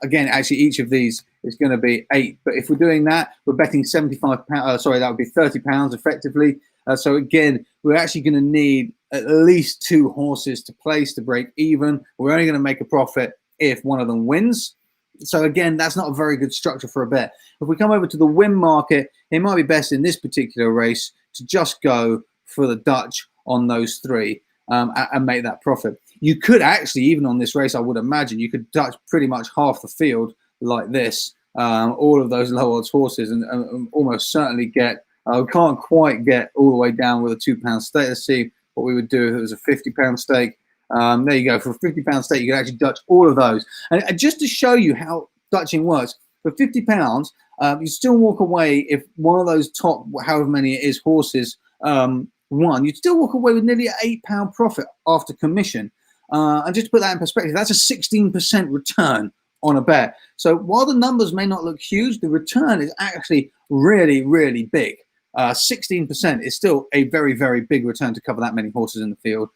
Again, actually, each of these is going to be 8, but if we're doing that, we're betting £75. Sorry, that would be £30 effectively. So again, we're actually going to need at least 2 horses to place to break even. We're only going to make a profit if one of them wins. So again, that's not a very good structure for a bet. If we come over to the win market, it might be best in this particular race to just go for the Dutch on those 3 and make that profit. You could actually, even on this race, I would imagine, you could Dutch pretty much half the field like this, all of those low odds horses, and almost certainly get, I can't quite get all the way down with a £2 stake. Let's see what we would do if it was a £50 stake. There you go. For a £50 stake, you can actually Dutch all of those. And just to show you how Dutching works, for £50, you still walk away if one of those top, however many it is, horses won. You'd still walk away with nearly an £8 profit after commission. And just to put that in perspective, that's a 16% return on a bet. So while the numbers may not look huge, the return is actually really, really big. 16% is still a very, very big return to cover that many horses in the field.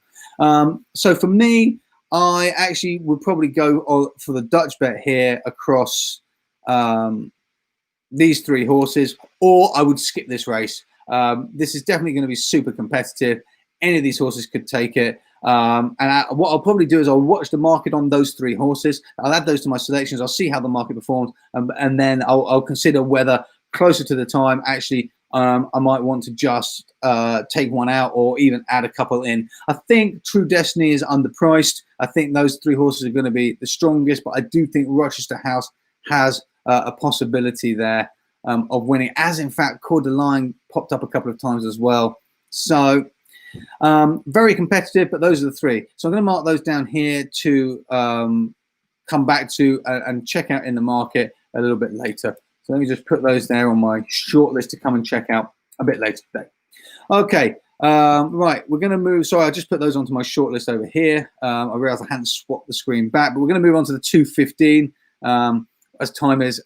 So for me, I actually would probably go for the Dutch bet here across these 3 horses, or I would skip this race. This is definitely going to be super competitive. Any of these horses could take it. And what I'll probably do is I'll watch the market on those 3 horses. I'll add those to my selections. I'll see how the market performs, and then I'll consider whether closer to the time, actually, I might want to just take one out or even add a couple in. I think True Destiny is underpriced. I think those 3 horses are going to be the strongest, but I do think Rochester House has a possibility there of winning, as in fact Coeur d'Alene popped up a couple of times as well. So very competitive, but those are the 3. So I'm going to mark those down here to come back to and check out in the market a little bit later. So let me just put those there on my short list to come and check out a bit later today. Okay, right, we're going to move. Sorry, I just put those onto my short list over here. I realized I hadn't swapped the screen back, but we're going to move on to the 2:15 as time is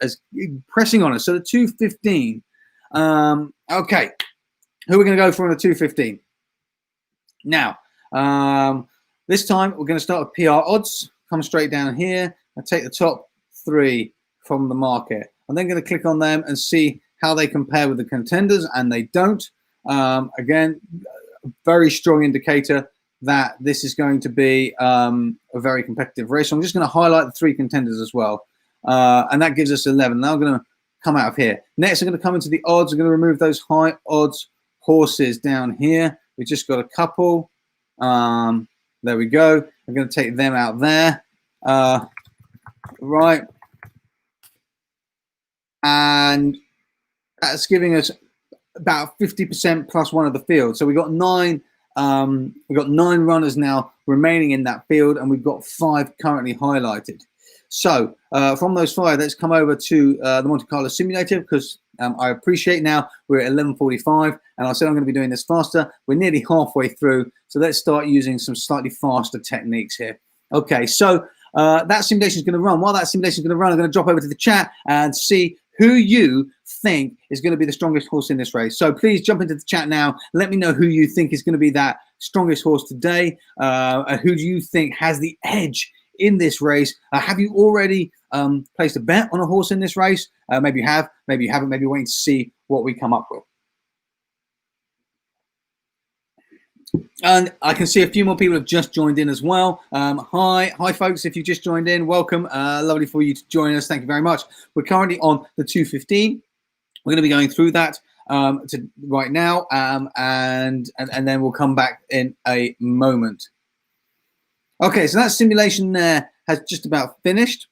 pressing on us. So the 2:15. Okay, who are we going to go for on the 2:15? Now, this time we're going to start with PR odds. Come straight down here and take the top 3 from the market. I'm then going to click on them and see how they compare with the contenders, and they don't. Again, a very strong indicator that this is going to be a very competitive race. So I'm just going to highlight the 3 contenders as well, and that gives us 11. Now I'm going to come out of here. Next, I'm going to come into the odds. I'm going to remove those high odds horses down here. We've just got a couple. There we go. I'm going to take them out there. Right. And that's giving us about 50% plus one of the field. So we've got nine runners now remaining in that field, and we've got 5 currently highlighted. So from those 5, let's come over to the Monte Carlo simulator, because I appreciate now we're at 11:45, and I said I'm going to be doing this faster. We're nearly halfway through, so let's start using some slightly faster techniques here. Okay, so that simulation is going to run. While that simulation is going to run, I'm going to drop over to the chat and see who you think is going to be the strongest horse in this race. So please jump into the chat now. Let me know who you think is going to be that strongest horse today. Who do you think has the edge in this race? Have you already placed a bet on a horse in this race? Maybe you have, maybe you haven't. Maybe you're waiting to see what we come up with. And I can see a few more people have just joined in as well. Hi folks, if you just joined in, welcome. Lovely for you to join us. Thank you very much. We're currently on the 2:15. We're going to be going through that right now, and then we'll come back in a moment. Okay, so that simulation there has just about finished.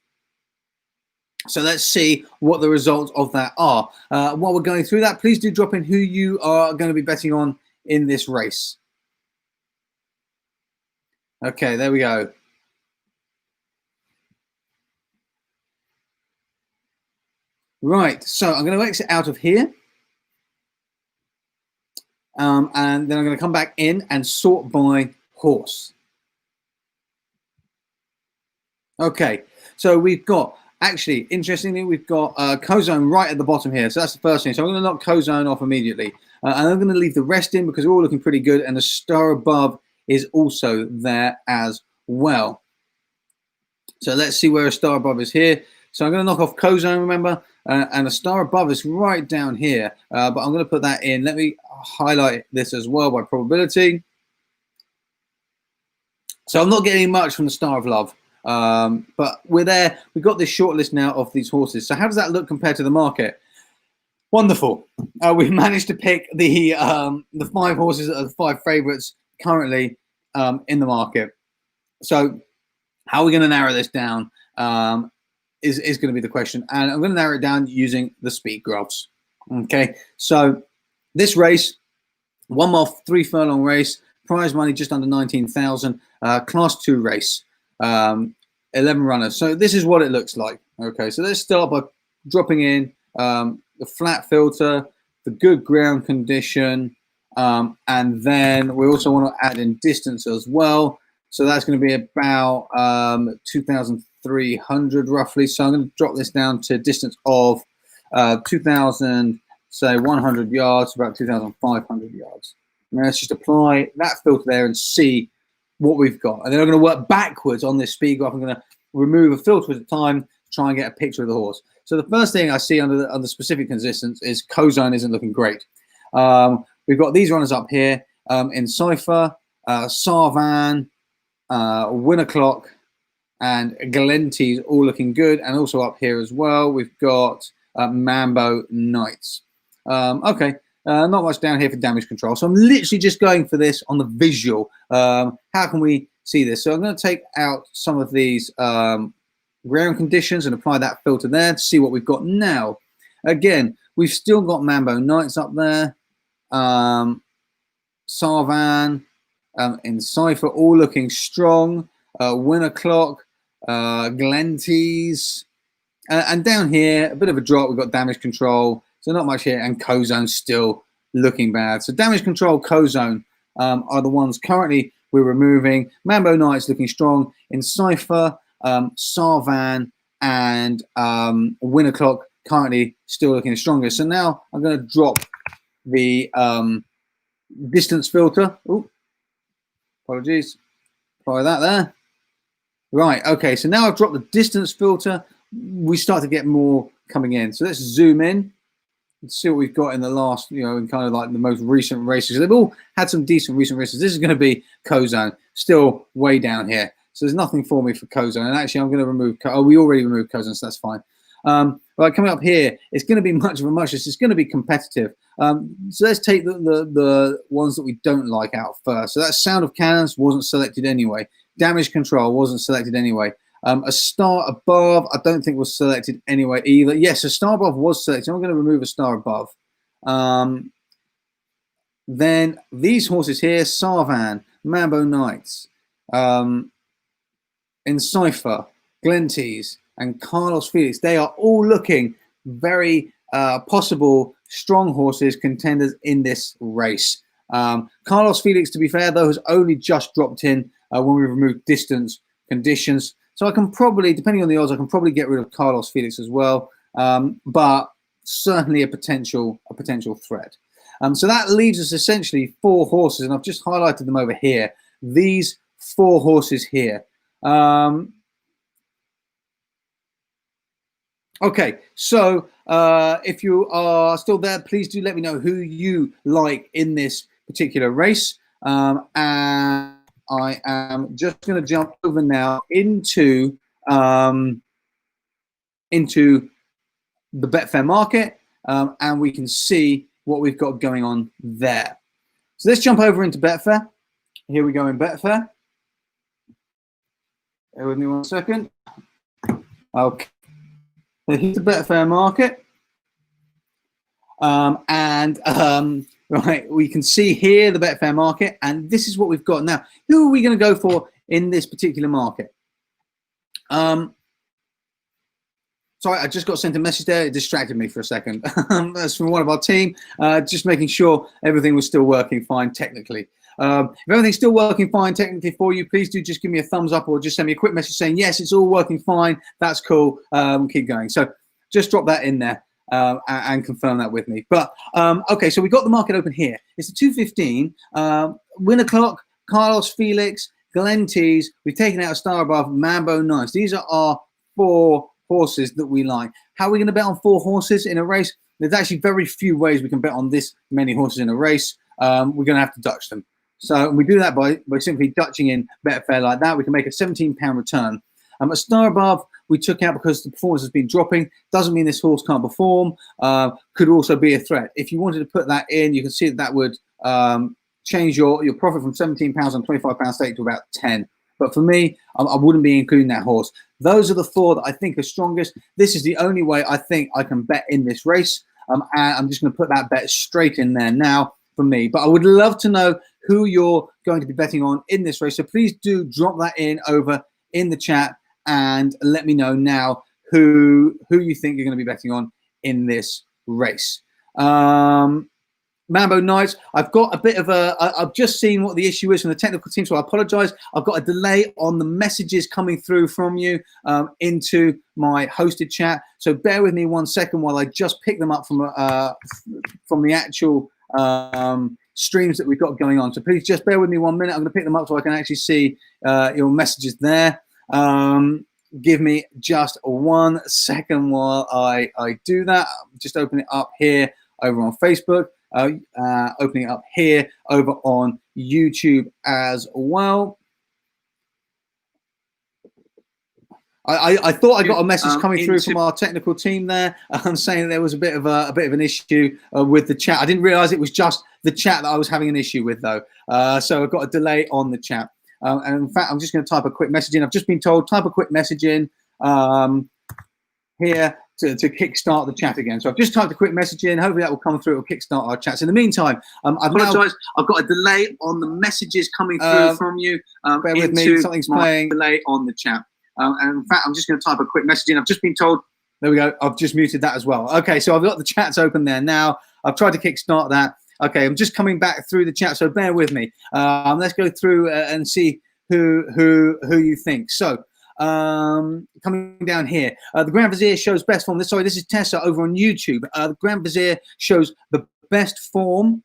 So let's see what the results of that are. While we're going through that, please do drop in who you are going to be betting on in this race. Okay, there we go. Right, so I'm going to exit out of here. And then I'm going to come back in and sort by horse. Okay, so we've got, actually, interestingly, we've got Cozone right at the bottom here. So that's the first thing. So I'm going to knock Cozone off immediately. And I'm going to leave the rest in because we're all looking pretty good. And the star above is also there as well. So let's see where a star above is here. So I'm going to knock off Cozone, remember, and a star above is right down here. But I'm going to put that in. Let me highlight this as well by probability. So I'm not getting much from the star of love, but we're there. We've got this short list now of these horses. So how does that look compared to the market? Wonderful. We've managed to pick the 5 horses that are the 5 favourites currently in the market. So how are we going to narrow this down is going to be the question. And I'm going to narrow it down using the speed graphs. Okay, so this race, 1 mile, 3 furlong race, prize money just under 19,000, class 2 race, 11 runners. So this is what it looks like. Okay, so let's start by dropping in the flat filter, the good ground condition, and then we also want to add in distance as well. So that's going to be about 2,300 roughly. So I'm going to drop this down to distance of 2,000, say 100 yards, about 2,500 yards. Now let's just apply that filter there and see what we've got. And then I'm going to work backwards on this speed graph. I'm going to remove a filter at a time to try and get a picture of the horse. So the first thing I see under the specific consistence is Cozone isn't looking great. We've got these runners up here in Cypher, Sarvan, Winner Clock, and Galente's all looking good. And also up here as well, we've got Mambo Knights. Okay, not much down here for damage control. So I'm literally just going for this on the visual. How can we see this? So I'm going to take out some of these ground conditions and apply that filter there to see what we've got now. Again, we've still got Mambo Knights up there. Sarvan in Cypher all looking strong. Winner Clock, Galente's, and down here a bit of a drop. We've got damage control, so not much here, and Cozone still looking bad. So damage control, Cozone are the ones currently we're removing. Mambo Knights looking strong in Cypher. Sarvan and Winner Clock currently still looking stronger. So now I'm going to drop the distance filter. Ooh, apologies. Apply that there. Right. Okay. So now I've dropped the distance filter. We start to get more coming in. So let's zoom in and see what we've got in the last, in kind of like the most recent races. They've all had some decent recent races. This is going to be Cozone, still way down here. So there's nothing for me for Cozone. And actually, I'm going to remove. Oh, we already removed Cozone, so that's fine. Right, coming up here, it's going to be much of a muchness. It's going to be competitive. So let's take the ones that we don't like out first. So that Sound of Cannons wasn't selected anyway. Damage Control wasn't selected anyway. A Star Above, I don't think was selected anyway either. Yes, a Star Above was selected. I'm going to remove a Star Above. Then these horses here, Sarvan, Mambo Knights, Encipher, Glentees, and Carlos Felix, they are all looking very possible strong horses, contenders in this race. Carlos Felix, to be fair, though, has only just dropped in when we removed distance conditions. So I can probably, depending on the odds, I can probably get rid of Carlos Felix as well. But certainly a potential threat. So that leaves us essentially 4 horses, and I've just highlighted them over here. These 4 horses here. Okay, so if you are still there, please do let me know who you like in this particular race. And I am just going to jump over now into the Betfair Market, and we can see what we've got going on there. So let's jump over into Betfair. Here we go in Betfair. Bear with me 1 second. Okay. So here's the Betfair Market. Right, we can see here the Betfair Market, and this is what we've got now. Who are we going to go for in this particular market? Sorry, I just got sent a message there. It distracted me for a second. That's from one of our team, just making sure everything was still working fine technically. If everything's still working fine technically for you, please do just give me a thumbs up or just send me a quick message saying, yes, it's all working fine. That's cool. Keep going. So just drop that in there and confirm that with me. But, okay, so we got the market open here. It's a 2:15. Winner clock, Carlos Felix, Glentees. We've taken out a Star Above, Mambo Knights. These are our 4 horses that we like. How are we going to bet on 4 horses in a race? There's actually very few ways we can bet on this many horses in a race. We're going to have to Dutch them. So we do that by simply Dutching in Betfair like that. We can make a £17 return. A Star Above we took out because the performance has been dropping. Doesn't mean this horse can't perform. Could also be a threat. If you wanted to put that in, you can see that would change your profit from £17 on £25 stake to about 10. But for me, I wouldn't be including that horse. Those are the 4 that I think are strongest. This is the only way I think I can bet in this race. And I'm just going to put that bet straight in there now for me. But I would love to know who you're going to be betting on in this race. So please do drop that in over in the chat and let me know now who you think you're going to be betting on in this race. Mambo Knights, I've got a bit of I've just seen what the issue is from the technical team, so I apologize. I've got a delay on the messages coming through from you into my hosted chat. So bear with me 1 second while I just pick them up from the actual streams that we've got going on. So please just bear with me 1 minute. I'm going to pick them up so I can actually see your messages there. Give me just 1 second while I do that. Just open it up here over on Facebook. Opening it up here over on YouTube as well. I thought I got a message coming through from our technical team there, saying that there was a bit of an issue with the chat. I didn't realize it was just the chat that I was having an issue with though. So I've got a delay on the chat. And in fact, I'm just going to type a quick message in. I've just been told type a quick message in here to kickstart the chat again. So I've just typed a quick message in. Hopefully that will come through. It will kickstart our chats. In the meantime, I've apologise. I've got a delay on the messages coming through from you. Bear with me. Something's playing. Delay on the chat. And in fact, I'm just going to type a quick message in. I've just been told. There we go. I've just muted that as well. Okay, so I've got the chats open there now. I've tried to kickstart that. Okay, I'm just coming back through the chat, so bear with me. Let's go through and see who you think. So coming down here, the Grand Vizier shows best form. Sorry, this is Tessa over on YouTube. The Grand Vizier shows the best form,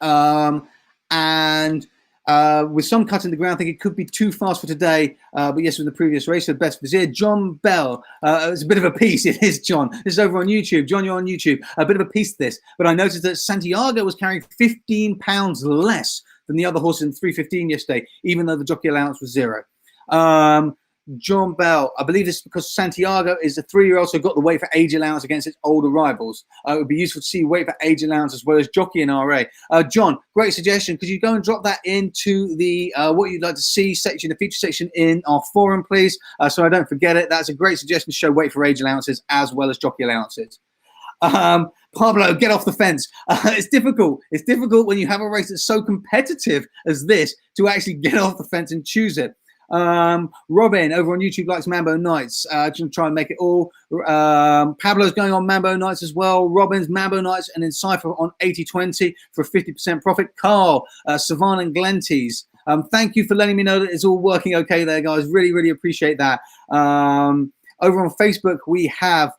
and with some cut in the ground, I think it could be too fast for today. But yes, in the previous race, the best Vizier, John Bell. It's a bit of a piece. It is, John. This is over on YouTube. John, you're on YouTube. A bit of a piece to this. But I noticed that Santiago was carrying £15 less than the other horses in 3:15 yesterday, even though the jockey allowance was 0. John Bell, I believe this is because Santiago is a 3-year-old, so got the weight for age allowance against its older rivals. It would be useful to see weight for age allowance as well as jockey and RA. John, great suggestion. Could you go and drop that into the what you'd like to see section, the feature section in our forum, please? So I don't forget it. That's a great suggestion to show weight for age allowances as well as jockey allowances. Pablo, get off the fence. It's difficult. It's difficult when you have a race that's so competitive as this to actually get off the fence and choose it. Robin over on YouTube likes Mambo Nights. Just try and make it all. Pablo's going on Mambo Nights as well. Robin's Mambo Nights and then Cypher on 80-20 for a 50% profit. Carl, Savannah and Glenties. Thank you for letting me know that it's all working okay there, guys. Really, really appreciate that. Over on Facebook, we have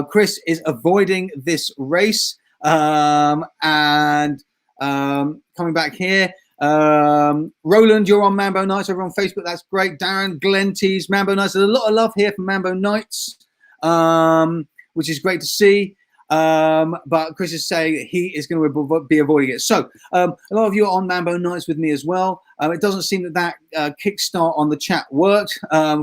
Chris is avoiding this race. And coming back here. Roland, you're on Mambo Nights over on Facebook. That's great. Darren, Glenties, Mambo Nights. There's a lot of love here for Mambo Nights, which is great to see. But Chris is saying he is going to be avoiding it. So a lot of you are on Mambo Nights with me as well. It doesn't seem that kickstart on the chat worked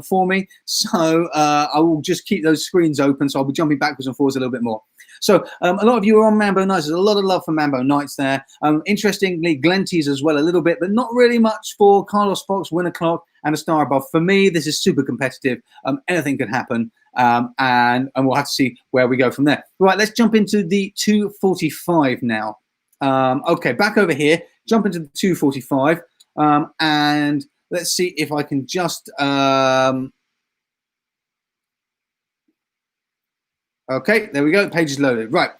for me. So I will just keep those screens open. So I'll be jumping backwards and forwards a little bit more. So a lot of you are on Mambo Nights. There's a lot of love for Mambo Nights there. Interestingly, Glenties as well a little bit, but not really much for Carlos Fox, Winner Clock, and a star above. For me, this is super competitive. Anything could happen, and we'll have to see where we go from there. Right, let's jump into the 245 now. Okay, back over here. Jump into the 245, and let's see if I can just. Okay, there we go. Page is loaded. Right,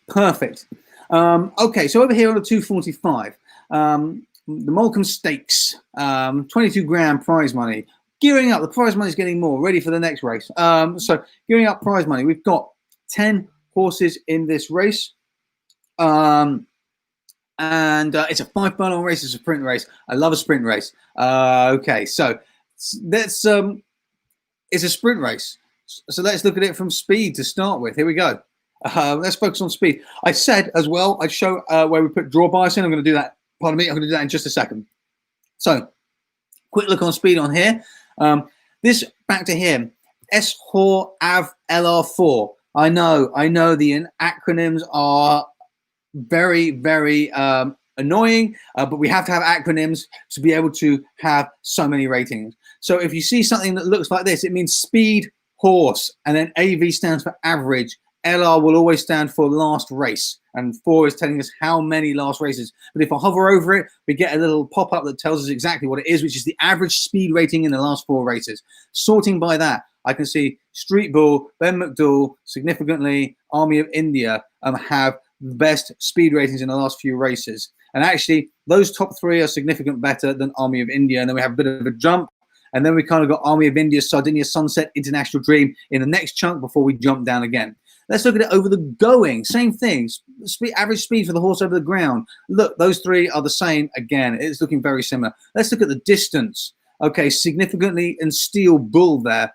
perfect. Okay, so over here on the 245, the Molecomb Stakes, 22 grand prize money. Gearing up, the prize money is getting more, ready for the next race. So gearing up prize money, we've got 10 horses in this race. And it's a 5 furlong race, it's a sprint race. I love a sprint race. Okay, so that's it's a sprint race. So let's look at it from speed to start with. Here we go. Let's focus on speed. I said as well, I'd show where we put draw bias in. I'm going to do that. Pardon me. I'm going to do that in just a second. So quick look on speed on here. This back to here. S4 AV LR4. I know the acronyms are very, very annoying, but we have to have acronyms to be able to have so many ratings. So if you see something that looks like this, it means speed, horse, and then AV stands for average. LR will always stand for last race, and 4 is telling us how many last races. But if I hover over it, we get a little pop-up that tells us exactly what it is, which is the average speed rating in the last 4 races. Sorting by that, I can see Street Bull, Ben McDougal, significantly Army of India have the best speed ratings in the last few races. And actually, those top 3 are significantly better than Army of India. And then we have a bit of a jump. And then we kind of got Army of India, Sardinia Sunset, International Dream in the next chunk before we jump down again. Let's look at it over the going. Same things. Average speed for the horse over the ground. Look, those 3 are the same again. It's looking very similar. Let's look at the distance. Okay, significantly in Steel Bull there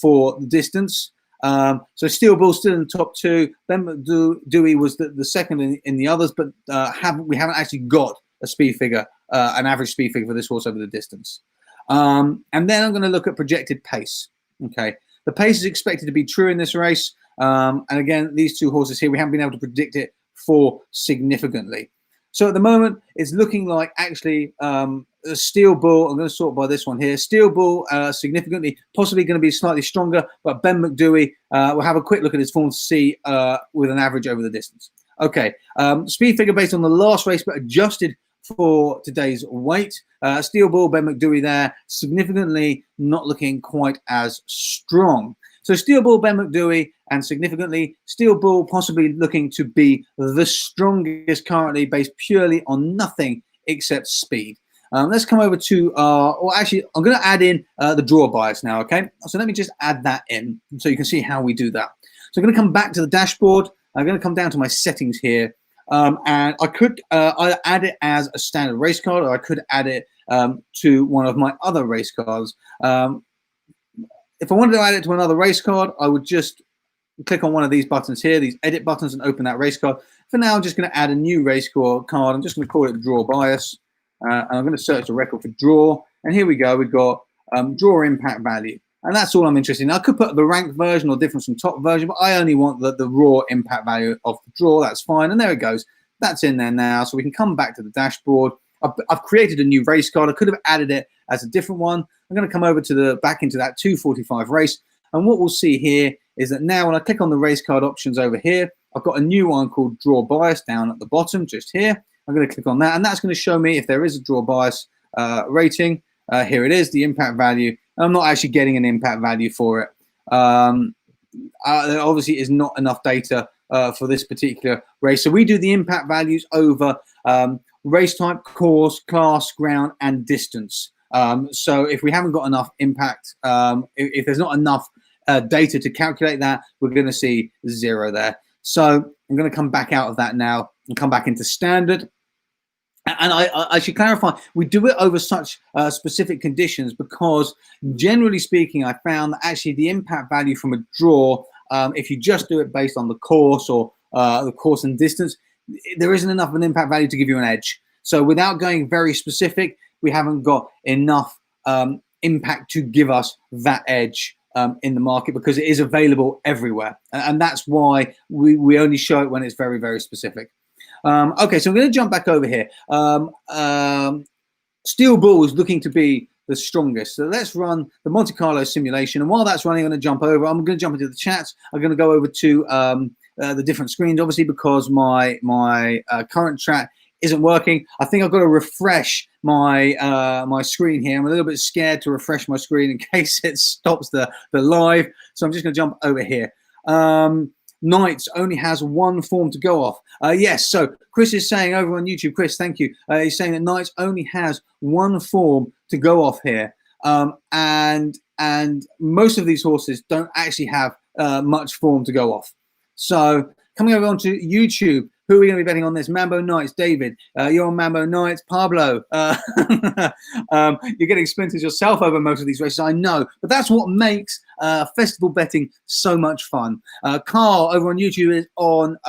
for the distance. So Steel Bull still in the top 2. Ben McDougal was the second in the others, but we haven't actually got a speed figure, an average speed figure for this horse over the distance. And then I'm going to look at projected pace. Okay, the pace is expected to be true in this race. And again, these 2 horses here, we haven't been able to predict it for significantly. So at the moment, it's looking like actually Steel Bull, I'm going to sort by this one here. Steel Bull significantly, possibly going to be slightly stronger, but Ben McDougal, we'll have a quick look at his form to see with an average over the distance. Okay, speed figure based on the last race, but adjusted for today's weight. Steel Bull, Ben McDougal there, significantly not looking quite as strong. So Steel Bull, Ben McDougal, and significantly Steel Bull possibly looking to be the strongest currently based purely on nothing except speed. Let's come over to, well, actually, I'm going to add in the draw bias now, okay? So let me just add that in so you can see how we do that. So I'm going to come back to the dashboard. I'm going to come down to my settings here. And I could either add it as a standard race card, or I could add it to one of my other race cards. If I wanted to add it to another race card, I would just click on one of these buttons here, these edit buttons, and open that race card. For now, I'm just going to add a new race card. I'm just going to call it draw bias. And I'm going to search the record for draw. And here we go. We've got draw impact value. And that's all I'm interested in. I could put the ranked version or difference from top version, but I only want the raw impact value of the draw. That's fine. And there it goes. That's in there now. So we can come back to the dashboard. I've created a new race card. I could have added it as a different one. I'm going to come over to back into that 245 race. And what we'll see here is that now when I click on the race card options over here, I've got a new one called draw bias down at the bottom, just here. I'm going to click on that, and that's going to show me if there is a draw bias rating. Here it is, the impact value. I'm not actually getting an impact value for it. There obviously is not enough data for this particular race. So we do the impact values over race type, course, class, ground, and distance. So if we haven't got enough impact, if there's not enough data to calculate that, we're going to see 0 there. So I'm going to come back out of that now and come back into standard. And I should clarify, we do it over such specific conditions because, generally speaking, I found that actually the impact value from a draw, if you just do it based on the course or the course and distance, there isn't enough of an impact value to give you an edge. So without going very specific, we haven't got enough impact to give us that edge in the market, because it is available everywhere. And that's why we only show it when it's very, very specific. Okay, so I'm going to jump back over here. Steel Bull is looking to be the strongest. So let's run the Monte Carlo simulation. And while that's running, I'm going to jump over. I'm going to jump into the chats. I'm going to go over to the different screens, obviously, because my current chat isn't working. I think I've got to refresh my my screen here. I'm a little bit scared to refresh my screen in case it stops the live. So I'm just going to jump over here. Knights only has one form to go off. Yes, so Chris is saying over on YouTube, Chris, thank you. He's saying that Knights only has one form to go off here. And most of these horses don't actually have much form to go off. So coming over onto YouTube, who are we going to be betting on this? Mambo Knights, David. You're on Mambo Knights. Pablo. You're getting splinters yourself over most of these races, I know. But that's what makes festival betting so much fun. Carl over on YouTube is on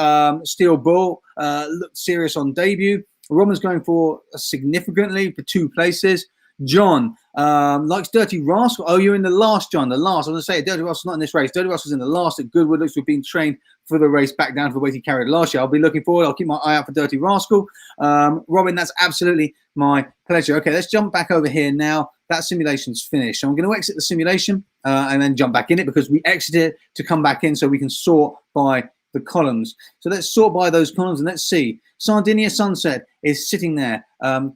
Steel Bull. Looked serious on debut. Robin's going for significantly for 2 places. John likes Dirty Rascal. Oh, you're in the last, John. The last. I was going to say, Dirty Rascal's not in this race. Dirty Rascal's in the last at Goodwood. Looks to have been trained for the race back down to the weight he carried last year. I'll be looking forward. I'll keep my eye out for Dirty Rascal. Robin, that's absolutely my pleasure. Okay, let's jump back over here now. That simulation's finished. So I'm going to exit the simulation and then jump back in it, because we exited it to come back in so we can sort by the columns. So let's sort by those columns and let's see. Sardinia Sunset is sitting there,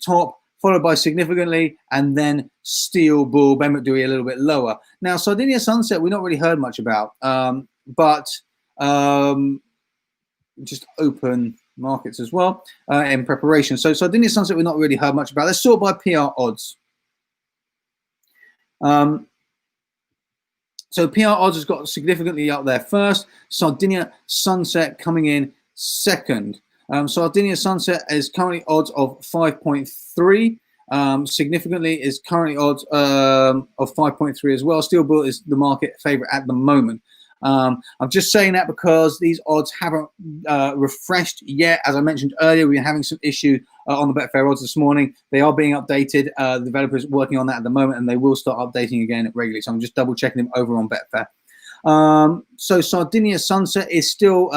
top, followed by significantly, and then Steel Bull, Ben McDewey a little bit lower. Now, Sardinia Sunset, we've not really heard much about, but just open markets as well in preparation. So Sardinia Sunset, we've not really heard much about. Let's sort by PR odds. So PR odds has got significantly up there first. Sardinia Sunset coming in second. Sardinia Sunset is currently odds of 5.3. Significantly is currently odds of 5.3 as well. Steel Bull is the market favorite at the moment. I'm just saying that because these odds haven't refreshed yet. As I mentioned earlier, we're having some issue on the Betfair odds this morning. They are being updated. The developers working on that at the moment, and they will start updating again regularly. So I'm just double checking them over on Betfair. So Sardinia Sunset is still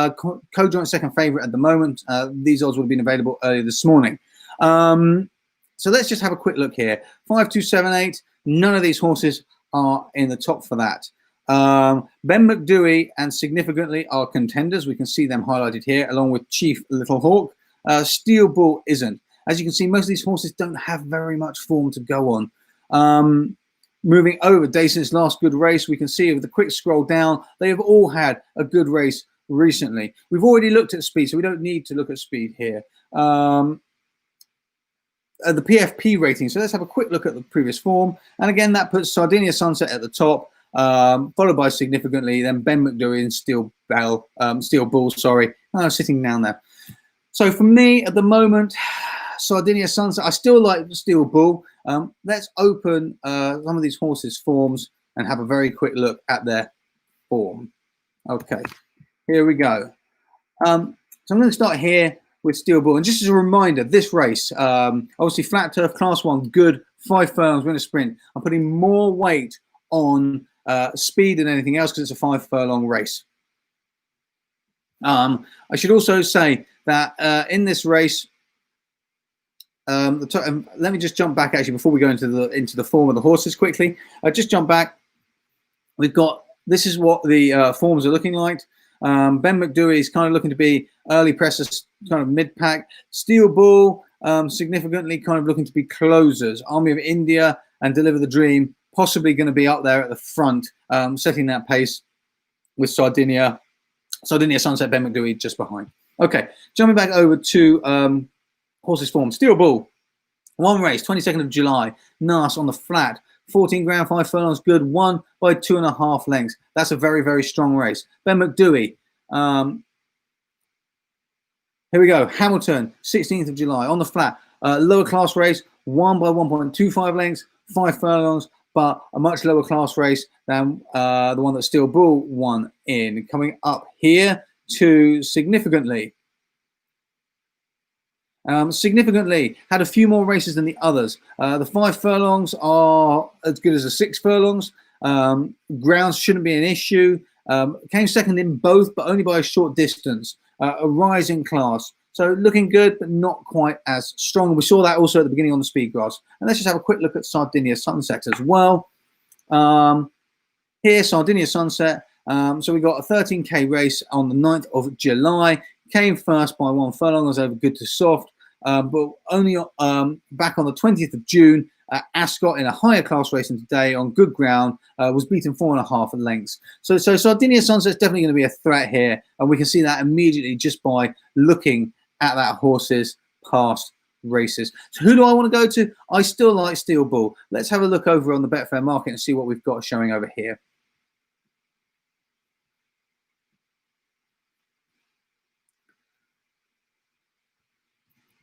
co-joint second favorite at the moment. These odds would have been available earlier this morning. So let's just have a quick look here. 5, 2, 7, 8. None of these horses are in the top for that. Ben McDewey and significantly are contenders. We can see them highlighted here, along with Chief Little Hawk. Steel Bull isn't. As you can see, most of these horses don't have very much form to go on. Moving over Dayson's last good race, we can see with a quick scroll down, they have all had a good race recently. We've already looked at speed, so we don't need to look at speed here. The Pfp rating, so let's have a quick look at the previous form. And again, that puts Sardinia Sunset at the top, followed by significantly, then Ben McDewey and Steel Bull, sitting down there. So for me, at the moment, Sardinia Sunset, I still like Steel Bull. Let's open some of these horses' forms and have a very quick look at their form. Okay, here we go. So I'm going to start here with Steel Bull. And just as a reminder, this race, obviously flat turf, class 1, good 5 furlongs, we're in a sprint. I'm putting more weight on speed than anything else because it's a 5 furlong race. I should also say that in this race, let me just jump back actually before we go into the form of the horses quickly. Just jump back. We've got, this is what the forms are looking like. Ben McDewey is kind of looking to be early pressers, kind of mid-pack. Steel Bull, significantly kind of looking to be closers. Army of India and Deliver the Dream, possibly going to be up there at the front, setting that pace with Sardinia Sunset, Ben McDewey just behind. Okay, jumping back over to horses form. Steel Bull, 1 race, 22nd of July, Nas on the flat. 14 grand, 5 furlongs, good, won by 2.5 lengths. That's a very, very strong race. Ben McDewey, here we go. Hamilton, 16th of July, on the flat. Lower class race, won by 1.25 lengths, 5 furlongs, but a much lower class race than the one that Steel Bull won in. Coming up here to significantly had a few more races than the others. The 5 furlongs are as good as the 6 furlongs. Grounds shouldn't be an issue. Came second in both, but only by a short distance. A rising class. So looking good, but not quite as strong. We saw that also at the beginning on the speed grass. And let's just have a quick look at Sardinia Sunset as well. Here, Sardinia Sunset. So we got a 13K race on the 9th of July. Came first by 1 furlong, was over good to soft. But only back on the 20th of June, Ascot in a higher class racing today on good ground was beaten 4.5 lengths. So Sardinia Sunset is definitely going to be a threat here, and we can see that immediately just by looking at that horse's past races. So who do I want to go to? I still like Steel Bull. Let's have a look over on the Betfair Market and see what we've got showing over here.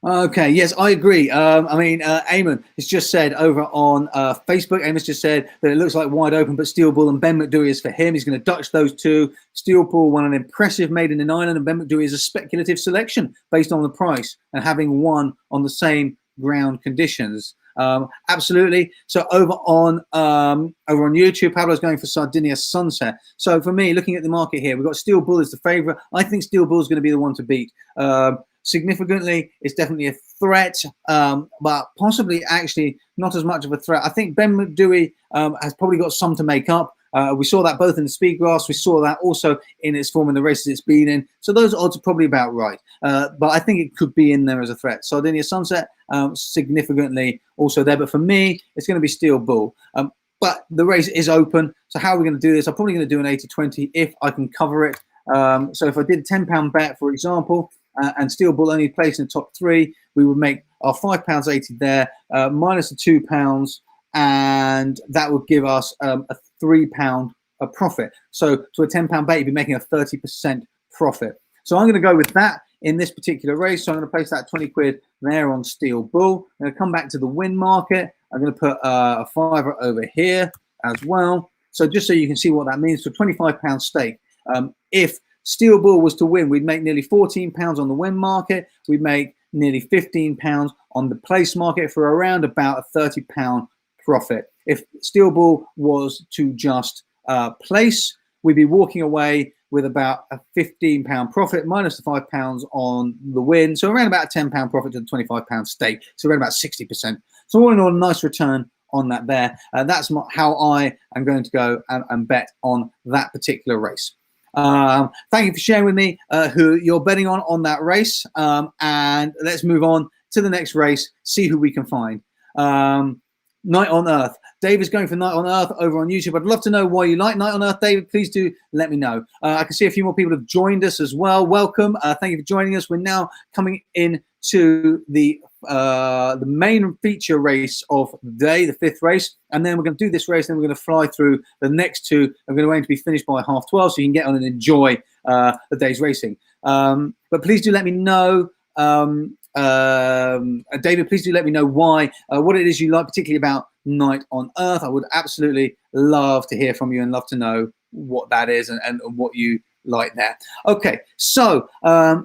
Okay, yes, I agree. I mean, Eamon has just said over on Facebook, Eamon's just said that it looks like wide open, but Steel Bull and Ben McDewey is for him. He's going to Dutch those two. Steel Bull won an impressive maiden in Ireland, and Ben McDewey is a speculative selection based on the price and having won on the same ground conditions. Absolutely. So over on YouTube, Pablo's going for Sardinia Sunset. So for me, looking at the market here, we've got Steel Bull as the favourite. I think Steel Bull is going to be the one to beat. Significantly, it's definitely a threat, but possibly actually not as much of a threat. I think Ben McDewey has probably got some to make up. We saw that both in the speed grass. We saw that also in its form in the races it's been in. So those odds are probably about right. But I think it could be in there as a threat. Sardinia Sunset, significantly also there. But for me, it's going to be Steel Bull. But the race is open. So how are we going to do this? I'm probably going to do an 80-20 if I can cover it. So if I did a £10 bet, for example, and Steel Bull only placed in the top 3, we would make our £5.80 there, minus the £2, and that would give us a £3 profit. So to a £10 bet, you'd be making a 30% profit. So I'm going to go with that in this particular race. So I'm going to place that 20 quid there on Steel Bull. I'm going to come back to the win market. I'm going to put a fiver over here as well. So just so you can see what that means, for £25 stake, if Steel Bull was to win, we'd make nearly £14 on the win market. We'd make nearly £15 on the place market for around about a £30 profit. If Steel Bull was to just place, we'd be walking away with about a £15 profit minus the £5 on the win. So around about a £10 profit to the £25 stake. So around about 60%. So all in all, a nice return on that there. That's how I am going to go and bet on that particular race. Thank you for sharing with me who you're betting on that race, and let's move on to the next race, see who we can find. Night on Earth. Dave is going for Night on Earth over on YouTube. I'd love to know why you like Night on Earth, David. Please do let me know. I can see a few more people have joined us as well. Welcome. Thank you for joining us. We're now coming into the main feature race of the day, the 5th race, and then we're going to do this race, then we're going to fly through the next 2. I'm going to aim to be finished by 12:30 so you can get on and enjoy the day's racing. But please do let me know, David, please do let me know why, what it is you like particularly about Night on Earth. I would absolutely love to hear from you and love to know what that is and what you like there. Okay, so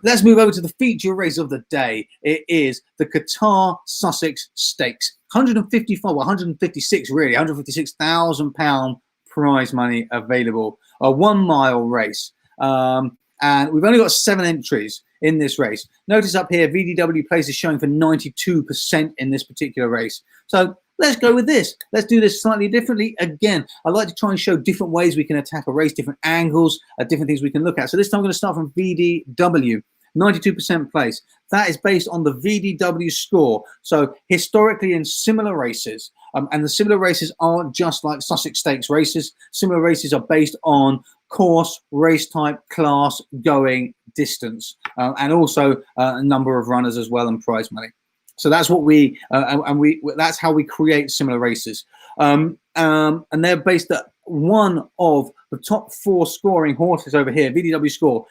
let's move over to the feature race of the day. It is the Qatar Sussex Stakes, 155, well, 156 really, £156,000 prize money available. A 1 mile race. And we've only got 7 entries in this race. Notice up here, VDW place is showing for 92% in this particular race. So let's go with this. Let's do this slightly differently. Again, I like to try and show different ways we can attack a race, different angles, different things we can look at. So this time I'm going to start from VDW, 92% place. That is based on the VDW score. So historically in similar races, and the similar races aren't just like Sussex Stakes races. Similar races are based on course, race type, class, going, distance, and also a number of runners as well and prize money. So that's what we that's how we create similar races, and they're based at one of the top 4 scoring horses over here. VDW score.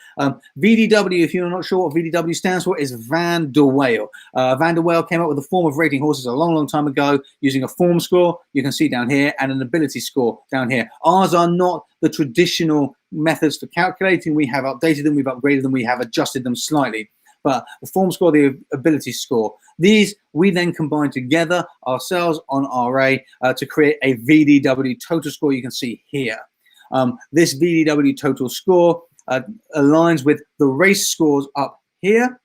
VDW, if you're not sure what VDW stands for, is Van der Waal. Van der Waal came up with a form of rating horses a long time ago using a form score, you can see down here, and an ability score down here. Ours are not the traditional methods for calculating. We have updated them, we've upgraded them, we have adjusted them slightly. But the form score, the ability score, these we then combine together ourselves on RA to create a VDW total score you can see here. This VDW total score aligns with the race scores up here,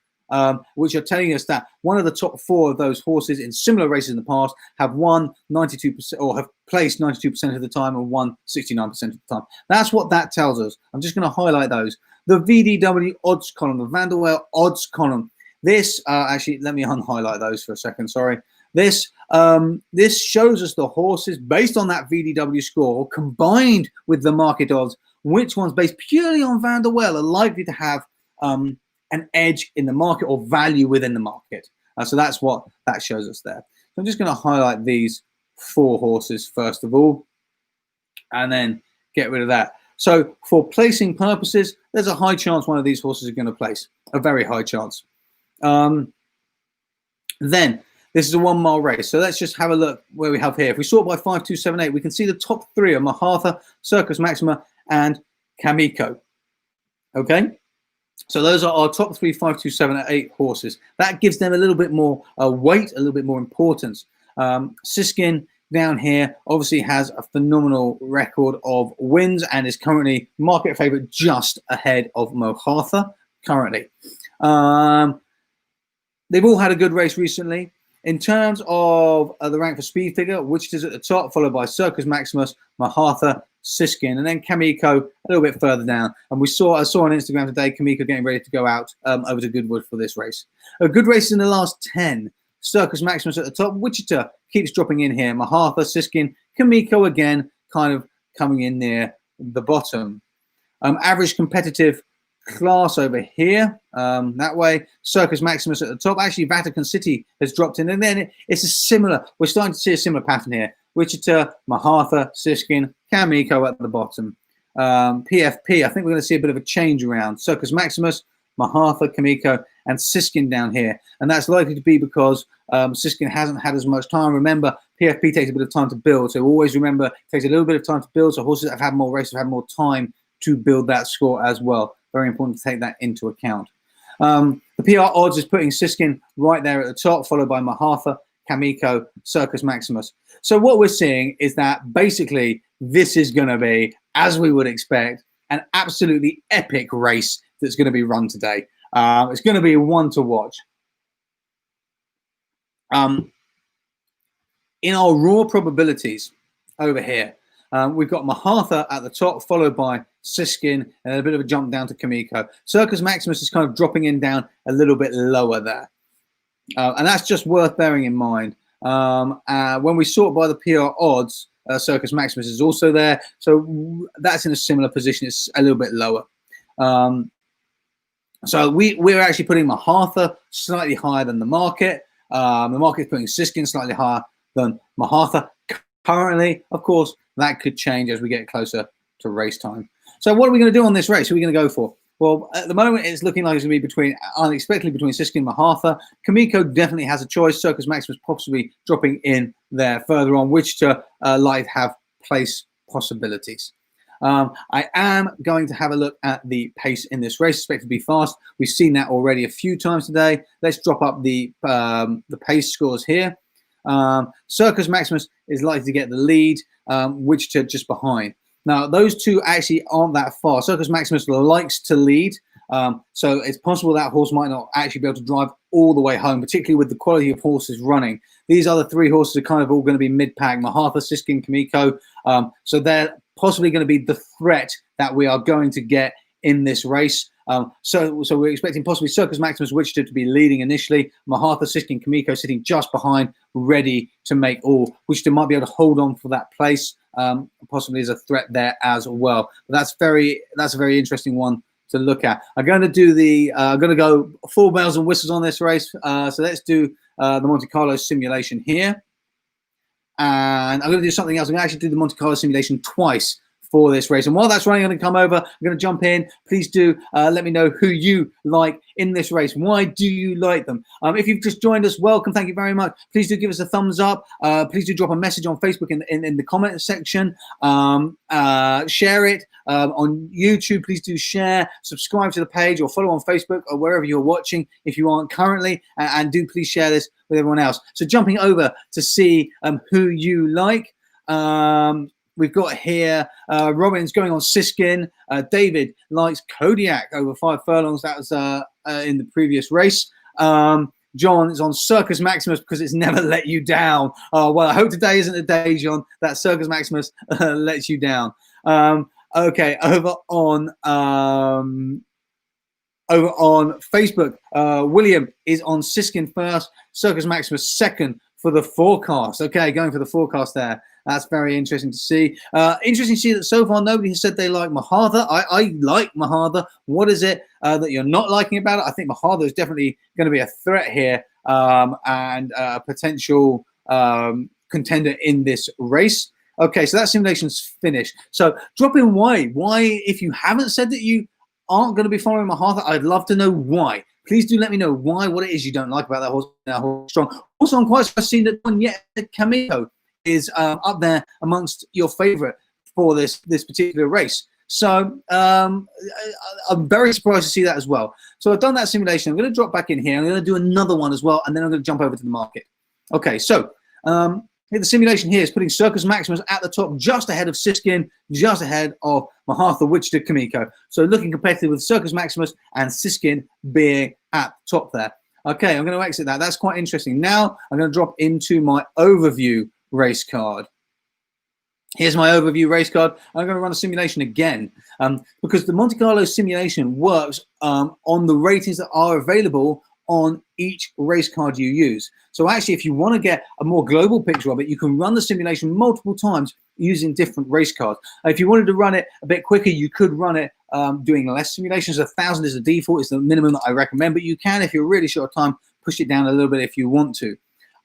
which are telling us that one of the top 4 of those horses in similar races in the past have won 92% or have placed 92% of the time and won 69% of the time. That's what that tells us. I'm just going to highlight those. The VDW odds column, the Van der Waal odds column. This actually, let me unhighlight those for a second. Sorry. This shows us the horses based on that VDW score combined with the market odds. Which ones based purely on Van der Waal are likely to have an edge in the market or value within the market. So that's what that shows us there. So I'm just going to highlight these 4 horses first of all, and then get rid of that. So for placing purposes, there's a high chance one of these horses are going to place, a very high chance. Then this is a 1 mile race. So let's just have a look where we have here. If we sort by 5, 2, 7, 8, we can see the top 3 are Mahatha, Circus Maxima, and Camiko. Okay. So those are our top 3, 5, 2, 7, 8 horses. That gives them a little bit more weight, a little bit more importance. Siskin down here obviously has a phenomenal record of wins and is currently market favorite just ahead of Mahatha currently. They've all had a good race recently. In terms of the rank for speed figure, Wichita's at the top, followed by Circus Maximus, Mahatha, Siskin, and then Camiko a little bit further down. And I saw on Instagram today, Camiko getting ready to go out over to Goodwood for this race. A good race in the last 10. Circus Maximus at the top. Wichita keeps dropping in here. Mahatha, Siskin, Camiko again, kind of coming in near the bottom. Average competitive class over here, that way. Circus Maximus at the top. Actually, Vatican City has dropped in, and then it's a similar. We're starting to see a similar pattern here. Wichita, Mahatha, Siskin, Camiko at the bottom. PFP, I think we're going to see a bit of a change around. Circus Maximus, Mahatha, Camiko, and Siskin down here. And that's likely to be because Siskin hasn't had as much time. Remember, PFP takes a bit of time to build. So always remember, it takes a little bit of time to build. So horses that have had more races have had more time to build that score as well. Very important to take that into account. The PR odds is putting Siskin right there at the top, followed by Mahatha, Camiko, Circus Maximus. So what we're seeing is that basically this is going to be, as we would expect, an absolutely epic race that's going to be run today. It's going to be one to watch. In our raw probabilities over here, we've got Mahatha at the top, followed by Siskin, and a bit of a jump down to Camiko. Circus Maximus is kind of dropping in down a little bit lower there. And that's just worth bearing in mind. When we sort by the PR odds, Circus Maximus is also there. So that's in a similar position. It's a little bit lower. So we're actually putting Mahatha slightly higher than the market. The market's putting Siskin slightly higher than Mahatha. Currently, of course, that could change as we get closer to race time. So what are we going to do on this race? Who are we going to go for? Well, at the moment, it's looking like it's going to be unexpectedly between Siskin and Mahatha. Camiko definitely has a choice. Circus Maximus possibly dropping in there further on, which to like have place possibilities. I am going to have a look at the pace in this race. Expected to be fast. We've seen that already a few times today. Let's drop up the pace scores here. Circus Maximus is likely to get the lead, Wichita just behind. Now, those two actually aren't that far. Circus Maximus likes to lead, so it's possible that horse might not actually be able to drive all the way home, particularly with the quality of horses running. These other three horses are kind of all going to be mid-pack, Mahatha, Siskin, Camiko, so they're possibly going to be the threat that we are going to get in this race. So we're expecting possibly Circus Maximus, Wichita to be leading initially, Mahatha, Siskin, Camiko sitting just behind, ready to make all. Wichita might be able to hold on for that place, possibly as a threat there as well. But that's a very interesting one to look at. I'm going to do I'm going to go full bells and whistles on this race. So let's do the Monte Carlo simulation here. And I'm going to do something else. I'm going to actually do the Monte Carlo simulation twice for this race. And while that's running, I'm going to come over. I'm going to jump in. Please do let me know who you like in this race. Why do you like them? If you've just joined us, welcome. Thank you very much. Please do give us a thumbs up. Please do drop a message on Facebook in the comment section. Share it on YouTube. Please do share. Subscribe to the page or follow on Facebook or wherever you're watching if you aren't currently. And do please share this with everyone else. So jumping over to see who you like. We've got here Robin's going on Siskin. David likes Kodiak over 5 furlongs. That was in the previous race. John is on Circus Maximus because it's never let you down. Oh, well, I hope today isn't a day, John, that Circus Maximus lets you down. Okay, over on Facebook, William is on Siskin first, Circus Maximus second for the forecast. Okay, going for the forecast there. That's very interesting to see. Interesting to see that so far nobody has said they like Mahatha. I like Mahatha. What is it that you're not liking about it? I think Mahatha is definitely going to be a threat here and a potential contender in this race. Okay, so that simulation's finished. So drop in why. Why, if you haven't said that you aren't going to be following Mahatha, I'd love to know why. Please do let me know why, what it is you don't like about that horse. That horse strong. Also, I'm quite surprised seen that one yet. Camiko is up there amongst your favorite for this particular race. So I'm very surprised to see that as well. So I've done that simulation. I'm going to drop back in here. I'm going to do another one as well, and then I'm going to jump over to the market. Okay, so the simulation here is putting Circus Maximus at the top, just ahead of Siskin, just ahead of Mahatha, Wichita, Camiko. So looking competitive with Circus Maximus and Siskin being at the top there. Okay, I'm going to exit that. That's quite interesting. Now I'm going to drop into my overview race card. Here's my overview race card. I'm going to run a simulation again because the Monte Carlo simulation works on the ratings that are available on each race card you use. So actually, if you want to get a more global picture of it, you can run the simulation multiple times using different race cards. If you wanted to run it a bit quicker, you could run it doing less simulations. 1,000 is the default, it's the minimum that I recommend, but you can, if you're really short of time, push it down a little bit if you want to.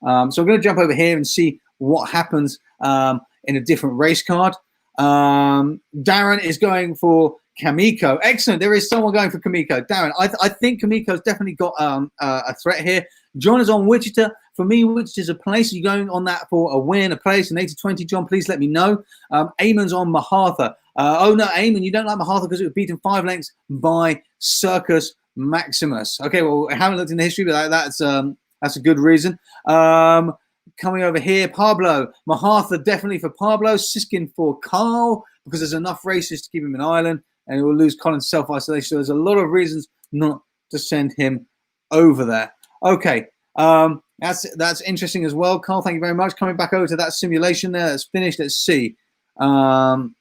So I'm going to jump over here and see what happens in a different race card. Darren is going for Camiko. Excellent. There is someone going for Camiko. Darren, I think Camiko's definitely got a threat here. John is on Wichita. For me, Wichita's a place. You're going on that for a win, a place, an 80-20. John, please let me know. Eamon's on Mahatha. Oh, no, Eamon, you don't like Mahatha because it was beaten 5 lengths by Circus Maximus. Okay, well, I haven't looked in the history, but that's a good reason. Coming over here, Pablo. Mahatha definitely for Pablo. Siskin for Carl because there's enough races to keep him in Ireland and he will lose Colin's self-isolation. So there's a lot of reasons not to send him over there. Okay, that's interesting as well. Carl, thank you very much. Coming back over to that simulation there. That's finished. Let's see. Shall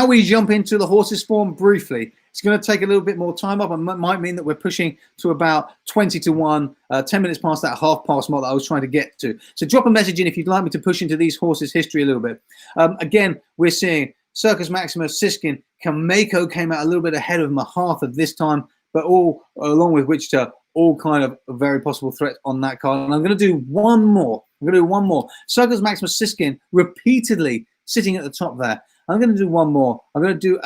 we jump into the horses form briefly? It's going to take a little bit more time up and might mean that we're pushing to about 20-1, 10 minutes past that half-past mark that I was trying to get to. So drop a message in if you'd like me to push into these horses' history a little bit. Again, we're seeing Circus Maximus, Siskin, Camiko came out a little bit ahead of Mahatha this time, but all, along with Wichita, all kind of a very possible threat on that card. And I'm going to do one more. Circus Maximus, Siskin repeatedly sitting at the top there. I'm going to do one more. I'm going to do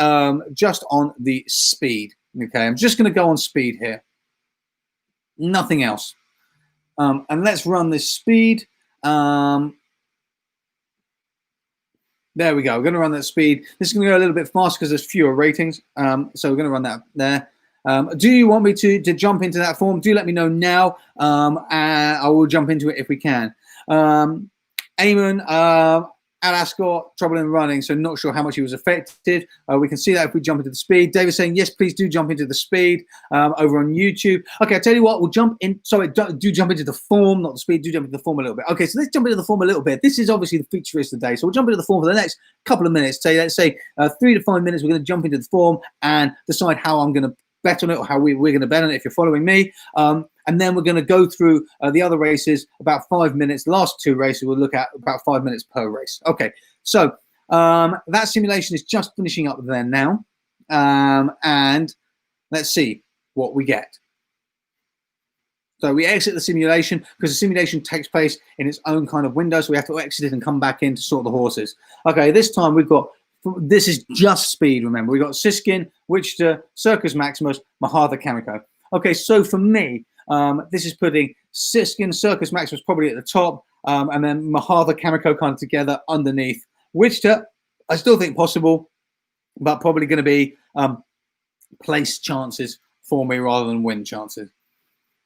just on the speed. Okay, I'm just going to go on speed here. Nothing else. And let's run this speed. There we go. We're going to run that speed. This is going to go a little bit faster because there's fewer ratings. So we're going to run that there. Do you want me to jump into that form? Do let me know now, and I will jump into it if we can. Eamon, at Ascot, trouble in running, so not sure how much he was affected. We can see that if we jump into the speed. David saying, yes, please do jump into the speed over on YouTube. Okay, I'll tell you what, we'll jump in. Sorry, do jump into the form, not the speed. Do jump into the form a little bit. Okay, so let's jump into the form a little bit. This is obviously the feature race today, so we'll jump into the form for the next couple of minutes. Let's say 3 to 5 minutes, we're going to jump into the form and decide how I'm going to bet on it, or how we're going to bet on it if you're following me. And then we're going to go through the other races, about 5 minutes. The last 2 races we'll look at about 5 minutes per race. Okay, so that simulation is just finishing up there now. And let's see what we get. So we exit the simulation because the simulation takes place in its own kind of window. So we have to exit it and come back in to sort the horses. Okay, this time we've got, this is just speed, remember. We've got Siskin, Wichita, Circus Maximus, Mahatha, Camiko. Okay, so for me, this is putting Siskin, Circus Maximus probably at the top, and then Mahatha, Camiko kind of together underneath. Wichita, I still think possible, but probably going to be place chances for me rather than win chances.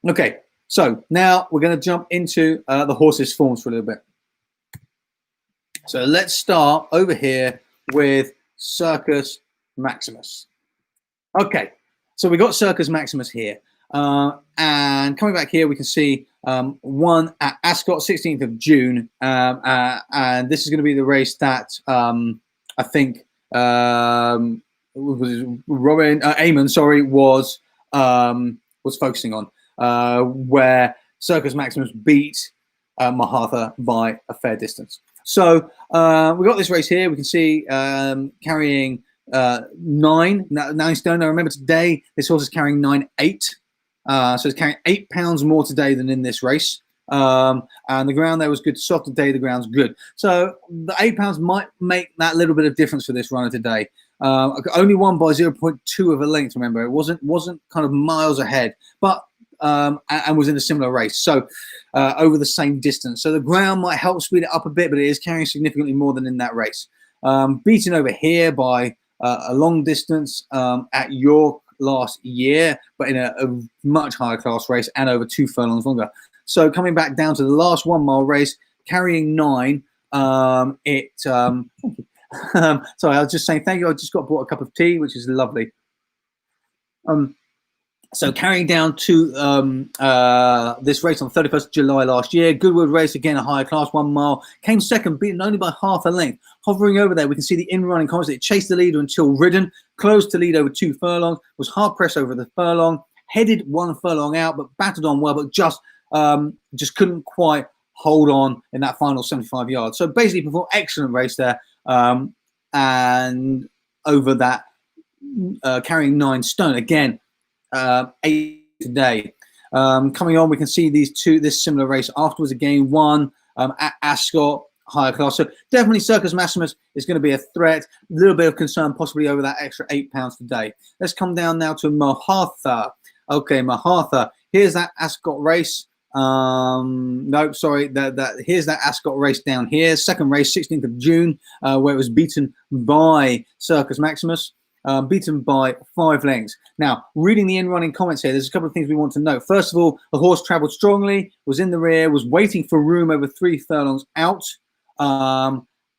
Okay, so now we're going to jump into the horses' forms for a little bit. So let's start over here with Circus Maximus. Okay, so we got Circus Maximus here. And coming back here, we can see one at Ascot, 16th of June. And this is going to be the race that I think Eamon, was focusing on, where Circus Maximus beat Mahatha by a fair distance. So we got this race here. We can see carrying 9 stone. Now remember, today this horse is carrying 9.8. So it's carrying 8 pounds more today than in this race. And the ground there was good. Soft today, the ground's good. So the 8 pounds might make that little bit of difference for this runner today. Only won by 0.2 of a length. Remember, it wasn't kind of miles ahead, but and was in a similar race. So over the same distance. So the ground might help speed it up a bit, but it is carrying significantly more than in that race. Beaten over here by a long distance at York last year, but in a much higher class race and over 2 furlongs longer. So coming back down to the last 1 mile race, carrying 9. Sorry, I was just saying thank you. I just got bought a cup of tea, which is lovely. So carrying down to this race on 31st July last year, Goodwood race, again a higher class, 1 mile, came second, beaten only by half a length. Hovering over there, we can see the in-running comments. It chased the leader until ridden, closed to lead over 2 furlongs, was hard pressed over the furlong, headed 1 furlong out, but battled on well, but just couldn't quite hold on in that final 75 yards. So basically performed excellent race there, and over that, carrying 9 stone. Again, 8 today. Coming on, we can see this similar race afterwards. Again, 1 at Ascot, higher class. So definitely Circus Maximus is going to be a threat. A little bit of concern possibly over that extra 8 pounds today. Let's come down now to Mahatha. Okay, Mahatha. Here's that Ascot race. No, sorry. Here's that Ascot race down here. Second race, 16th of June, where it was beaten by Circus Maximus. Beaten by 5 lengths. Now, reading the in-running comments here, there's a couple of things we want to note. First of all, the horse travelled strongly, was in the rear, was waiting for room over 3 furlongs out,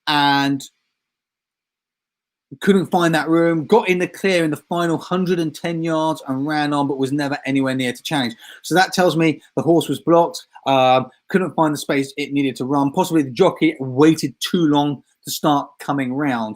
and couldn't find that room. Got in the clear in the final 110 yards and ran on, but was never anywhere near to challenge. So that tells me the horse was blocked, couldn't find the space it needed to run. Possibly the jockey waited too long to start coming round.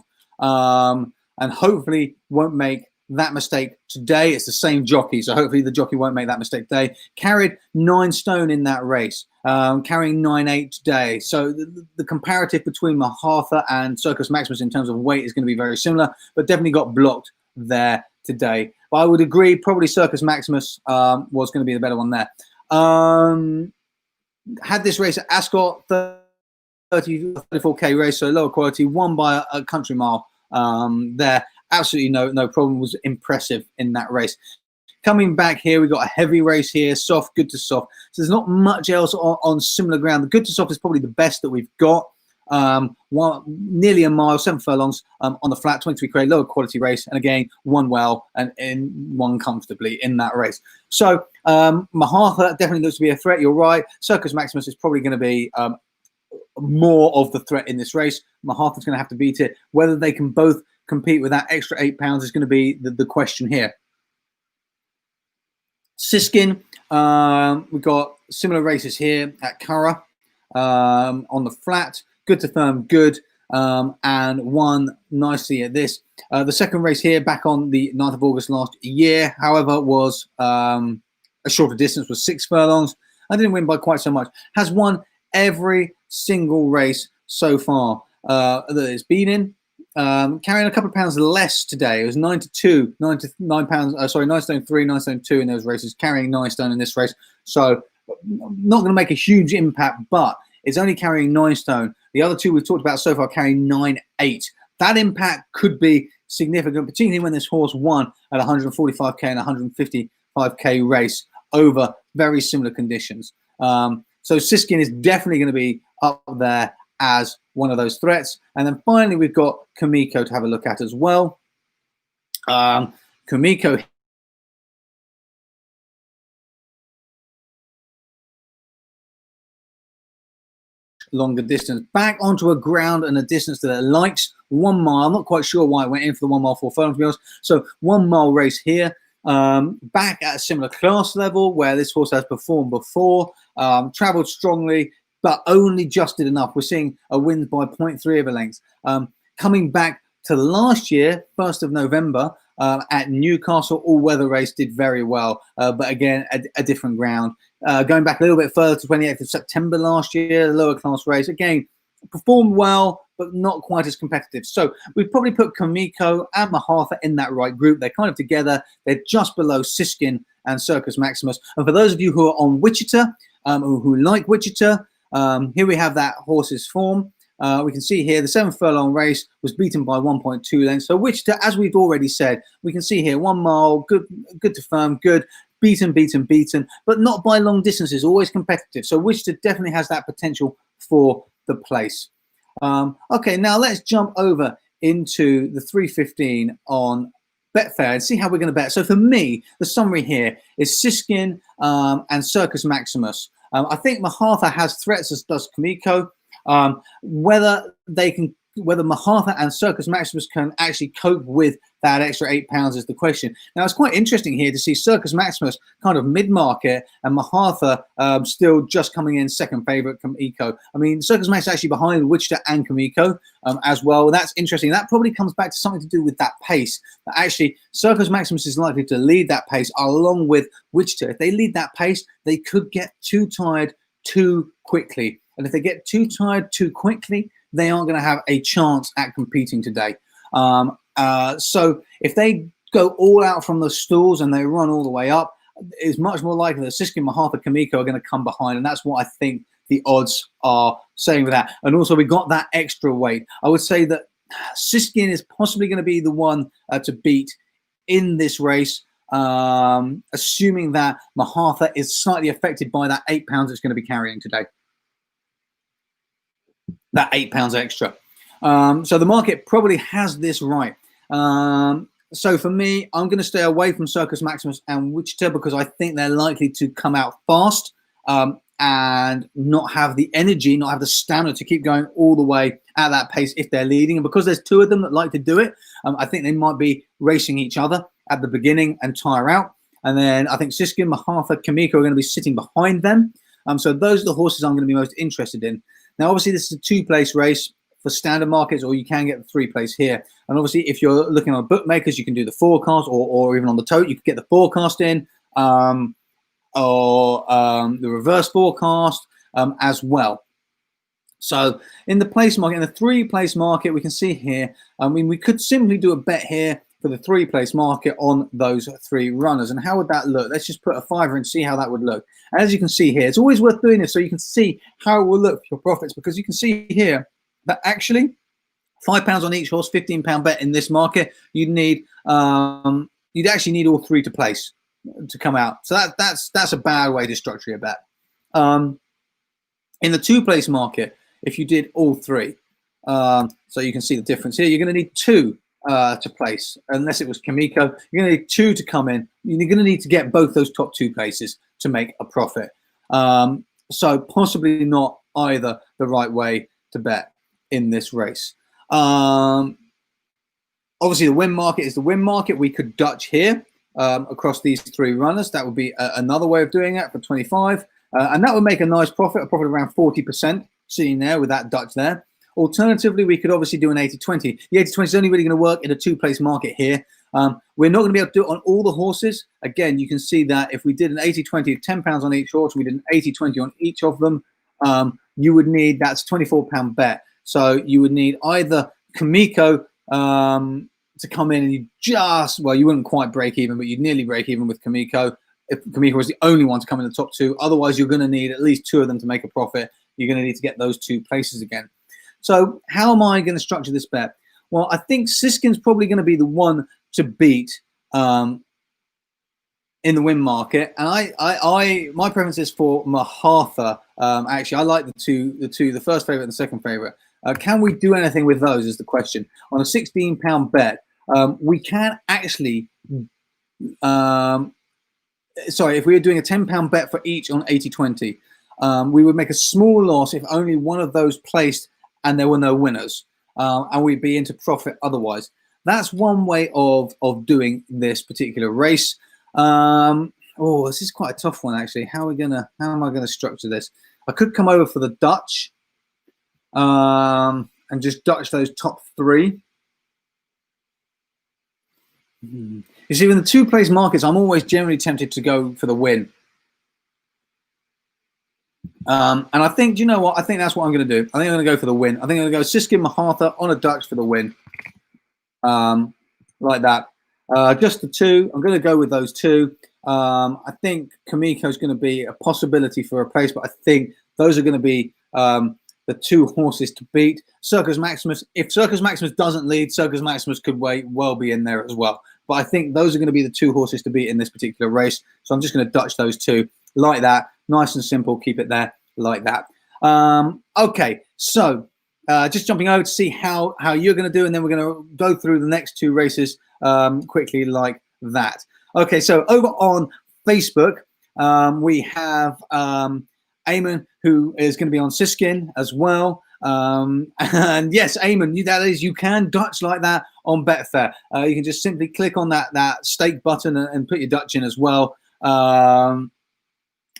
And hopefully won't make that mistake today. It's the same jockey, so hopefully the jockey won't make that mistake today. Carried 9 stone in that race, carrying 9.8 today. So the comparative between Mahatha and Circus Maximus in terms of weight is going to be very similar, but definitely got blocked there today. But I would agree, probably Circus Maximus was going to be the better one there. Had this race at Ascot, 34k race, so lower quality, won by a country mile. There, absolutely no problem. Was impressive in that race. Coming back here, we got a heavy race here, soft, good to soft. So there's not much else on similar ground. The good to soft is probably the best that we've got. Nearly a mile, 7 furlongs on the flat, 23 grade, lower quality race, and again won well and won comfortably in that race. So Mahatha definitely looks to be a threat. You're right. Circus Maximus is probably going to be more of the threat in this race. Mahatha's going to have to beat it. Whether they can both compete with that extra £8 is going to be the question here. Siskin, we've got similar races here at Curragh on the flat. Good to firm, good, and won nicely at this. The second race here back on the 9th of August last year, however, was a shorter distance, was 6 furlongs. I didn't win by quite so much. Has won every single race so far that it's been in. Carrying a couple of pounds less today. It was 9 pounds, 9 stone 3, 9 stone 2 in those races, carrying 9 stone in this race. So not going to make a huge impact, but it's only carrying 9 stone. The other two we've talked about so far carrying 9.8. That impact could be significant, particularly when this horse won at 145k and 155k race over very similar conditions. So Siskin is definitely going to be up there as one of those threats. And then finally, we've got Camiko to have a look at as well. Camiko longer distance, back onto a ground and a distance that it likes. 1 mile. I'm not quite sure why it went in for the 1 mile 4 furlongs, to be honest. So 1 mile race here. Back at a similar class level where this horse has performed before, travelled strongly, but only just did enough. We're seeing a win by 0.3 of a length. Coming back to last year, 1st of November, at Newcastle, all-weather race, did very well, but again, a different ground. Going back a little bit further to 28th of September last year, the lower class race, again, performed well, but not quite as competitive. So we've probably put Camiko and Mahatha in that right group. They're kind of together. They're just below Siskin and Circus Maximus. And for those of you who are on Wichita, who like Wichita, here we have that horse's form. We can see here the 7 furlong race was beaten by 1.2 lengths. So Wichita, as we've already said, we can see here 1 mile, good to firm, good, beaten, but not by long distances, always competitive. So Wichita definitely has that potential for the place. Okay, now let's jump over into the 315 on Betfair and see how we're going to bet. So for me, the summary here is Siskin and Circus Maximus. I think Mahatha has threats, as does Camiko. Whether Mahatha and Circus Maximus can actually cope with that extra £8 is the question. Now, it's quite interesting here to see Circus Maximus kind of mid-market and Mahatha still just coming in second favourite Camiko. I mean, Circus Maximus actually behind Wichita and Camiko as well. That's interesting. That probably comes back to something to do with that pace. But actually, Circus Maximus is likely to lead that pace along with Wichita. If they lead that pace, they could get too tired too quickly. And if they get too tired too quickly, they aren't going to have a chance at competing today. So if they go all out from the stalls and they run all the way up, it's much more likely that Siskin, Mahatha, Camiko are going to come behind. And that's what I think the odds are saying with that. And also, we got that extra weight. I would say that Siskin is possibly going to be the one to beat in this race, assuming that Mahatha is slightly affected by that £8 it's going to be carrying today. That £8 extra. So the market probably has this right. So for me, I'm going to stay away from Circus Maximus and Wichita because I think they're likely to come out fast and not have the energy, not have the stamina to keep going all the way at that pace if they're leading. And because there's 2 of them that like to do it, I think they might be racing each other at the beginning and tire out. And then I think Siskin, Mahatha, Camiko are going to be sitting behind them. So those are the horses I'm going to be most interested in. Now, obviously, this is a 2-place race for standard markets, or you can get the 3-place here. And obviously, if you're looking on bookmakers, you can do the forecast, or even on the tote, you could get the forecast in, or the reverse forecast as well. So in the place market, in the 3-place market, we can see here, I mean, we could simply do a bet here for the 3-place market on those 3 runners. And how would that look? Let's just put a fiver and see how that would look. And as you can see here, it's always worth doing this so you can see how it will look for your profits, because you can see here that actually £5 on each horse, £15 bet in this market, you'd need you'd actually need all 3 to place to come out. So that's a bad way to structure your bet. In the 2-place market, if you did all three. So you can see the difference here. You're going to need 2 to place, unless it was Camiko. You're going to need 2 to come in. You're going to need to get both those top 2 places to make a profit. So possibly not either the right way to bet in this race. Obviously, the win market is the win market. We could Dutch here across these 3 runners. That would be another way of doing it for 25. And that would make a nice profit, a profit around 40%, sitting there with that Dutch there. Alternatively, we could obviously do an 80-20. The 80-20 is only really going to work in a 2-place market here. We're not going to be able to do it on all the horses. Again, you can see that if we did an 80-20 of £10 on each horse, we did an 80-20 on each of them, you would need, that's £24 bet. So you would need either Camiko to come in and you just, well, you wouldn't quite break even, but you'd nearly break even with Camiko. If Camiko was the only one to come in the top 2, otherwise you're going to need at least 2 of them to make a profit. You're going to need to get those 2 places again. So how am I going to structure this bet? Well, I think Siskin's probably going to be the one to beat in the win market, and my preference is for Mahatha. Actually, I like the first favorite and the second favorite. Can we do anything with those? Is the question. On a £16 bet, we can actually. Sorry, if we were doing a £10 bet for each on 80-20, we would make a small loss if only one of those placed and there were no winners, and we'd be into profit otherwise. That's one way of doing this particular race. Oh, this is quite a tough one actually. How am I gonna structure this? I could come over for the Dutch, and just Dutch those top 3. You see, in the 2-place markets, I'm always generally tempted to go for the win. And I think, do you know what? I think that's what I'm going to do. I think I'm going to go for the win. I think I'm going to go Siskin Mahatha on a Dutch for the win. Like that. Just the 2. I'm going to go with those 2. I think Camiko is going to be a possibility for a place, but I think those are going to be the 2 horses to beat. Circus Maximus, if Circus Maximus doesn't lead, Circus Maximus could well be in there as well. But I think those are going to be the 2 horses to beat in this particular race. So I'm just going to Dutch those 2 like that. Nice and simple. Keep it there like that. Okay, so just jumping over to see how you're going to do, and then we're going to go through the next 2 races quickly like that. Okay, so over on Facebook, we have Eamon, who is going to be on Siskin as well. And yes, Eamon, that is, you can Dutch like that on Betfair. You can just simply click on that stake button and put your Dutch in as well.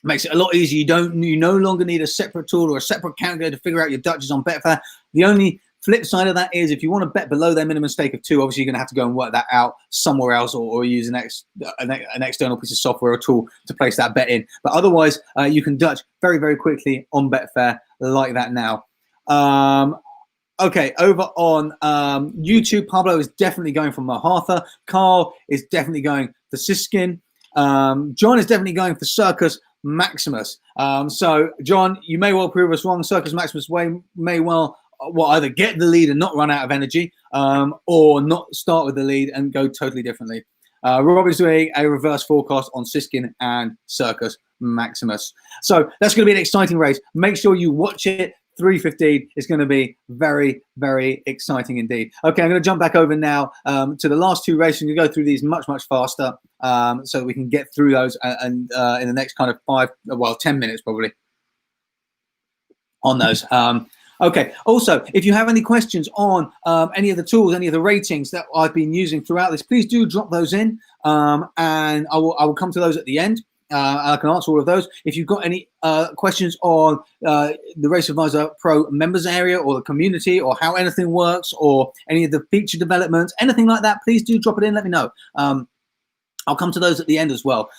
Makes it a lot easier. You no longer need a separate tool or a separate calculator to figure out your Dutches on Betfair. The only flip side of that is if you want to bet below their minimum stake of 2, obviously you're going to have to go and work that out somewhere else, or use an external piece of software or tool to place that bet in. But otherwise, you can Dutch very, very quickly on Betfair like that now. Okay, over on YouTube, Pablo is definitely going for Mahatha. Carl is definitely going for Siskin. John is definitely going for Circus Maximus. So, John, you may well prove us wrong. Circus Maximus may well either get the lead and not run out of energy, or not start with the lead and go totally differently. Rob is doing a reverse forecast on Siskin and Circus Maximus. So that's going to be an exciting race. Make sure you watch it. 3:15 is going to be very, very exciting indeed. Okay, I'm going to jump back over now to the last 2 races. We're going to go through these much, much faster, so we can get through those and in the next kind of 10 minutes probably on those. Okay, also, if you have any questions on any of the tools, any of the ratings that I've been using throughout this, please do drop those in, and I will come to those at the end. I can answer all of those. If you've got any questions on the Race Advisor Pro members area or the community, or how anything works, or any of the feature developments, anything like that, please do drop it in. Let me know. I'll come to those at the end as well.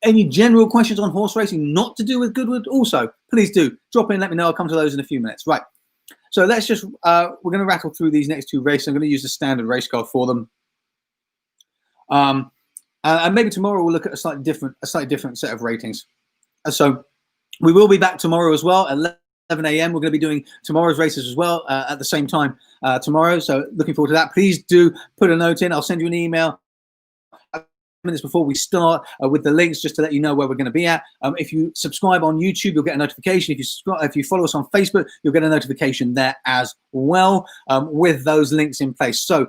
Any general questions on horse racing not to do with Goodwood, also, please do drop in. Let me know. I'll come to those in a few minutes. Right. So let's just, we're going to rattle through these next 2 races. I'm going to use the standard race card for them. And maybe tomorrow we'll look at a slightly different set of ratings. So we will be back tomorrow as well at 11 a.m. We're going to be doing tomorrow's races as well at the same time tomorrow. So looking forward to that. Please do put a note in. I'll send you an email minutes before we start with the links, just to let you know where we're going to be at. If you subscribe on YouTube, you'll get a notification. If you follow us on Facebook, you'll get a notification there as well, with those links in place. So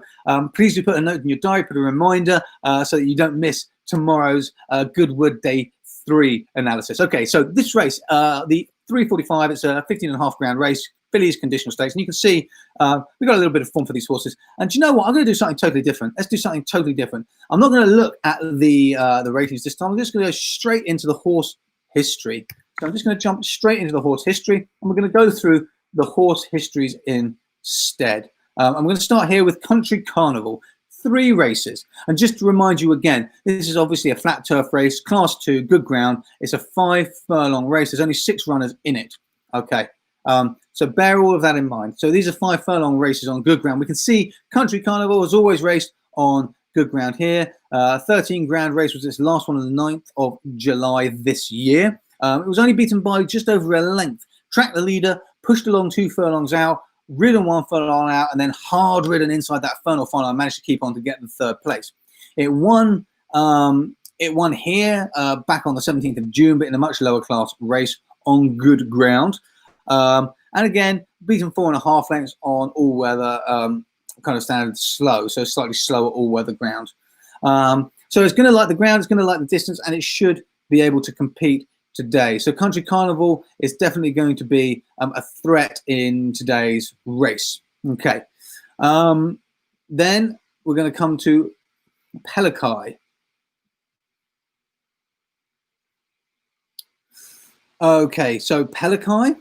please do put a note in your diary, put a reminder so that you don't miss tomorrow's Goodwood Day 3 analysis. Okay, so this race, the 345, it's a 15.5 grand race, fillies conditional stakes, and you can see we've got a little bit of fun for these horses. And do you know what? I'm going to do something totally different. Let's do something totally different. I'm not going to look at the ratings this time. I'm just going to go straight into the horse history. So I'm just going to jump straight into the horse history, and we're going to go through the horse histories instead. I'm going to start here with Country Carnival. 3 races, and just to remind you again, this is obviously a flat turf race, class 2, good ground. It's a 5 furlong race. There's only 6 runners in it. Okay, so bear all of that in mind. So these are 5 furlong races on good ground. We can see Country Carnival has always raced on good ground here. 13 grand race was its last one on the 9th of July this year. It was only beaten by just over a length. Tracked the leader, pushed along 2 furlongs out, ridden 1 furlong out, and then hard ridden inside that final and managed to keep on to get in 3rd place. It won here back on the 17th of June, but in a much lower class race on good ground. And again, beaten 4.5 lengths on all weather, kind of standard slow, so slightly slower all weather ground. So it's going to like the ground, it's going to like the distance, and it should be able to compete today. So Country Carnival is definitely going to be a threat in today's race. Okay. Then we're going to come to Pelakai. Okay, so Pelakai.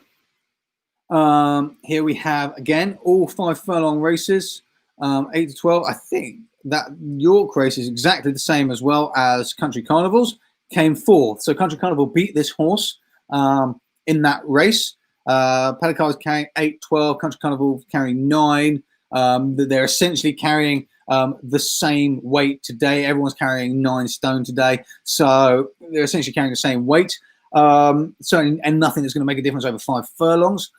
Here we have, again, all 5 furlong races, 8 to 12. I think that York race is exactly the same as well as Country Carnival's. Came 4th. So Country Carnival beat this horse in that race. Pelican was carrying 8-12. Country Carnival carrying 9. They're essentially carrying the same weight today. Everyone's carrying 9 stone today. So they're essentially carrying the same weight. And nothing that's going to make a difference over 5 furlongs.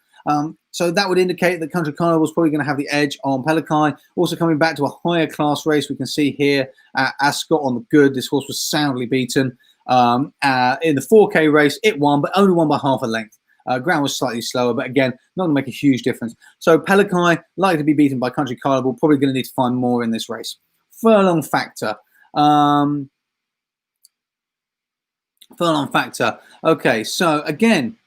So that would indicate that Country Carnival is probably going to have the edge on Pelican. Also coming back to a higher class race, we can see here at Ascot on the good. This horse was soundly beaten. In the 4K race, it won, but only won by half a length. Ground was slightly slower, but again, not going to make a huge difference. So Pelican, likely to be beaten by Country Carnival, probably going to need to find more in this race. Furlong factor. Furlong factor. Okay, so again,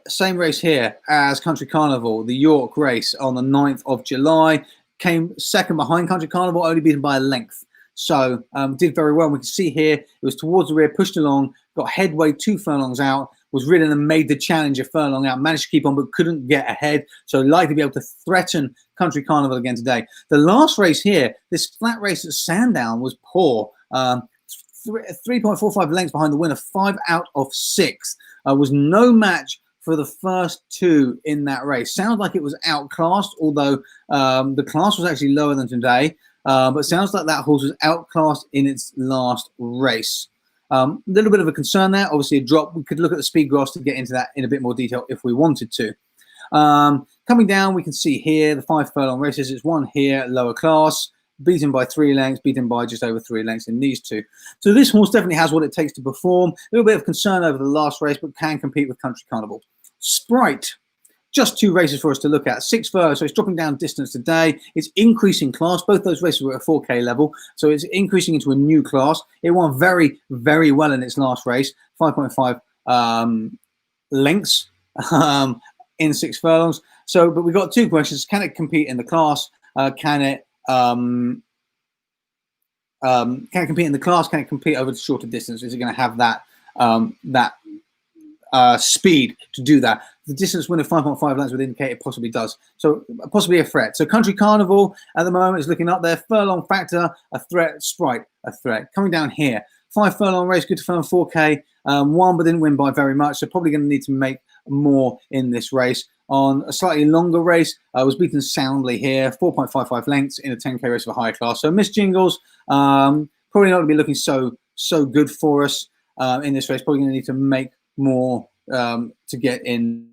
same race here as Country Carnival, the York race on the 9th of July. Came 2nd behind Country Carnival, only beaten by a length. So did very well. We can see here, it was towards the rear, pushed along, got headway 2 furlongs out, was ridden and made the challenge a furlong out, managed to keep on, but couldn't get ahead. So likely to be able to threaten Country Carnival again today. The last race here, this flat race at Sandown was poor. 3.45 lengths behind the winner, 5 out of 6. Was no match for the first 2 in that race. Sounds like it was outclassed, although the class was actually lower than today. But sounds like that horse was outclassed in its last race. A little bit of a concern there. Obviously a drop. We could look at the speed graphs to get into that in a bit more detail if we wanted to. Coming down, we can see here the 5 furlong races. It's one here, lower class, beaten by 3 lengths, beaten by just over 3 lengths in these 2. So this horse definitely has what it takes to perform. A little bit of concern over the last race, but can compete with Country Carnival. Sprite. Just 2 races for us to look at. 6 furlongs, so it's dropping down distance today. It's increasing class. Both those races were at a 4K level, so it's increasing into a new class. It won very, very well in its last race, 5.5 lengths in 6 furlongs. So, but we've got 2 questions. Can it compete in the class? Can it compete in the class? Can it compete over the shorter distance? Is it going to have that speed to do that? The distance win of 5.5 lengths would indicate it possibly does. So possibly a threat. So Country Carnival at the moment is looking up there. Furlong factor, a threat. Sprite, a threat. Coming down here, 5 furlong race, good to firm 4K. Won but didn't win by very much. So probably going to need to make more in this race. On a slightly longer race, was beaten soundly here. 4.55 lengths in a 10K race of a higher class. So Miss Jingles, probably not going to be looking so good for us in this race. Probably going to need to make more to get in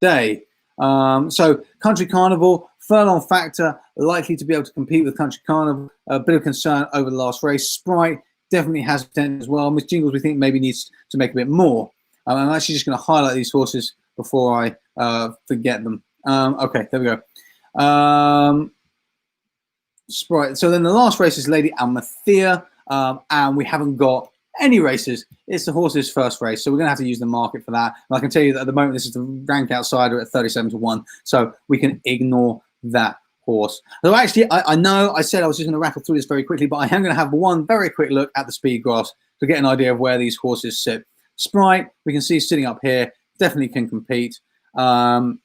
today. So Country Carnival, furlong factor, likely to be able to compete with Country Carnival. A bit of concern over the last race. Sprite definitely has potential as well. Miss Jingles, we think maybe needs to make a bit more. I'm actually just going to highlight these horses before I forget them. Okay, there we go. Sprite. So then the last race is Lady Almathea, and we haven't got any races. It's the horse's first race, so we're going to have to use the market for that. And I can tell you that at the moment, this is the rank outsider at 37-1, so we can ignore that horse. So actually, I know I said I was just going to rattle through this very quickly, but I am going to have one very quick look at the speed graphs to get an idea of where these horses sit. Sprite, we can see sitting up here, definitely can compete. Down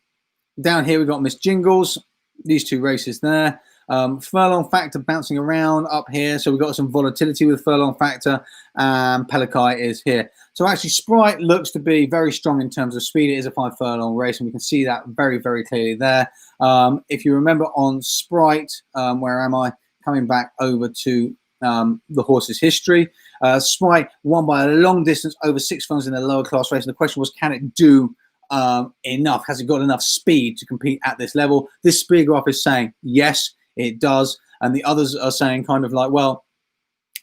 here, we've got Miss Jingles, these two races there. Furlong Factor bouncing around up here, so we've got some volatility with Furlong Factor, and Pelakai is here. So actually, Sprite looks to be very strong in terms of speed. It is a 5 furlong race, and we can see that very, very clearly there. If you remember on Sprite, where am I? Coming back over to the horse's history. Sprite won by a long distance over 6 furlongs in the lower class race, and the question was, can it do enough? Has it got enough speed to compete at this level? This speed graph is saying yes, it does, and the others are saying kind of like, well,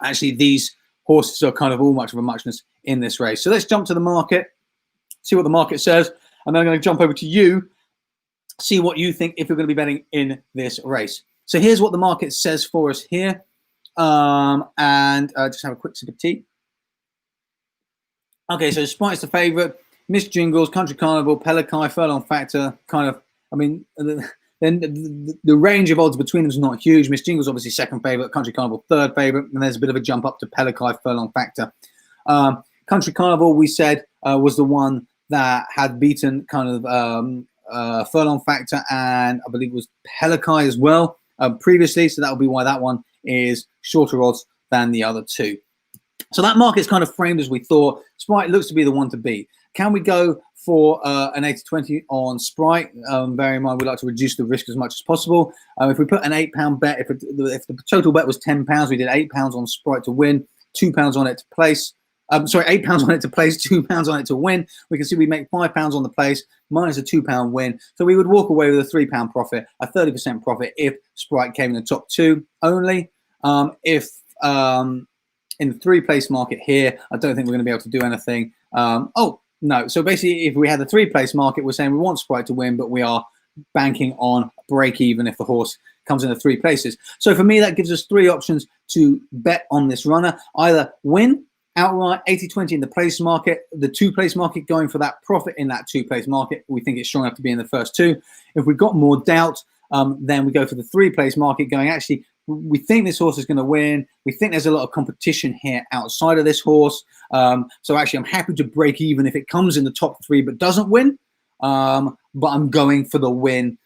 actually these horses are kind of all much of a muchness in this race. So let's jump to the market, see what the market says, and then I'm going to jump over to you, see what you think if you're going to be betting in this race. So here's what the market says for us here, and just have a quick sip of tea. Okay, so Sprite's the favourite. Miss Jingles, Country Carnival, Pelican, Furlong Factor, kind of, I mean, then the range of odds between them is not huge. Miss Jingles obviously second favourite, Country Carnival third favourite, and there's a bit of a jump up to Pelican, Furlong Factor. Country Carnival, we said, was the one that had beaten kind of Furlong Factor, and I believe it was Pelican as well previously, so that will be why that one is shorter odds than the other two. So that market's kind of framed as we thought. Sprite looks to be the one to beat. Can we go for an 80-20 on Sprite? Bear in mind, we like to reduce the risk as much as possible. If we put an £8 bet, if the total bet was £10, we did £8 on Sprite to win, £2 on it to place. Sorry, £8 on it to place, £2 on it to win. We can see we make £5 on the place, minus a £2 win. So we would walk away with a £3 profit, a 30% profit if Sprite came in the top two only. If in the 3-place market here, I don't think we're going to be able to do anything. No. So basically, if we had the 3-place market, we're saying we want Sprite to win, but we are banking on break even if the horse comes in the 3 places. So for me, that gives us 3 options to bet on this runner. Either win outright 80-20 in the place market, the 2-place market going for that profit in that 2-place market. We think it's strong enough to be in the first 2. If we've got more doubt, then we go for the 3-place market going, actually, we think this horse is going to win. We think there's a lot of competition here outside of this horse. So actually, I'm happy to break even if it comes in the top 3 but doesn't win. But I'm going for the win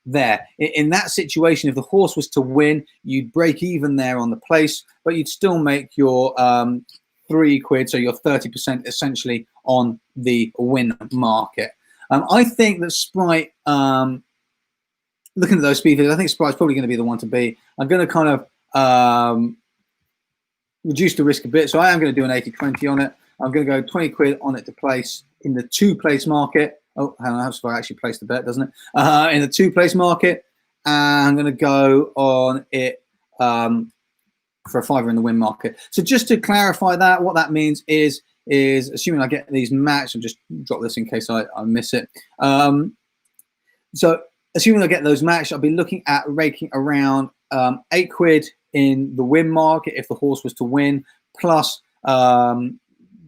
there. In that situation, if the horse was to win, you'd break even there on the place, but you'd still make your £3, so your 30% essentially on the win market. I think that Sprite... looking at those speed figures, I think Sprite's probably going to be the one to beat. I'm going to kind of reduce the risk a bit. So I am going to do an 80-20 on it. I'm going to go £20 on it to place in the 2-place market. Oh, hang on, that's where I actually placed the bet, doesn't it? In the 2-place market. And I'm going to go on it for a £5 in the win market. So just to clarify that, what that means is assuming I get these matched, I'll just drop this in case I miss it. So assuming I get those matched, I'll be looking at raking around £8 in the win market if the horse was to win, plus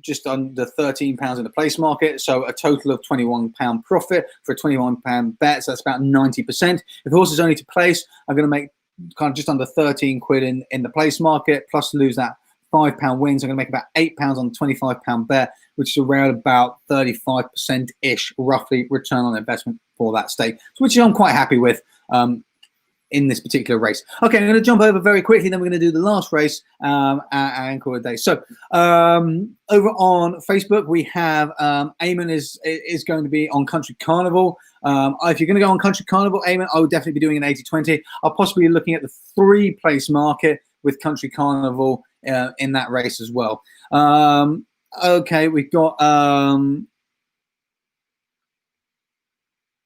just under £13 in the place market. So a total of £21 profit for a £21 bet. So that's about 90%. If the horse is only to place, I'm going to make kind of just under £13 in the place market, plus lose that £5 wins. I'm going to make about £8 on the £25 bet, which is around about 35%-ish roughly return on investment for that stake, which I'm quite happy with in this particular race. Okay, I'm going to jump over very quickly, then we're going to do the last race and call it a day. So over on Facebook, we have Eamon is going to be on Country Carnival. If you're going to go on Country Carnival, Eamon, I would definitely be doing an 80-20. I'll possibly be looking at the 3-place market with Country Carnival in that race as well. Okay, we've got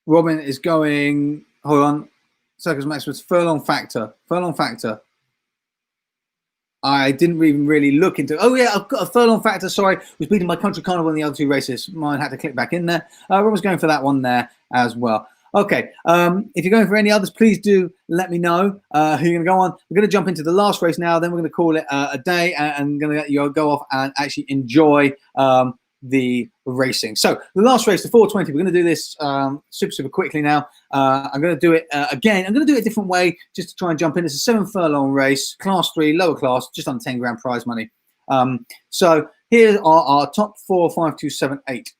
Robin is going, hold on, Circus Maximus, Furlong Factor. I didn't even really look into. Oh yeah, I've got a Furlong Factor. Sorry, was beaten by Country Carnival in the other two races. Mine had to click back in there. Everyone's going for that one there as well. Okay, if you're going for any others, please do let me know who you're going to go on. We're going to jump into the last race now. Then we're going to call it a day, and going to let you go off and actually enjoy the racing. So the last race, the 420. We're going to do this super quickly now. I'm going to do it again. I'm going to do it a different way just to try and jump in. It's a 7 furlong race, class 3, lower class, just under 10 grand prize money. So here are our top 4, 5, 2, 7, 8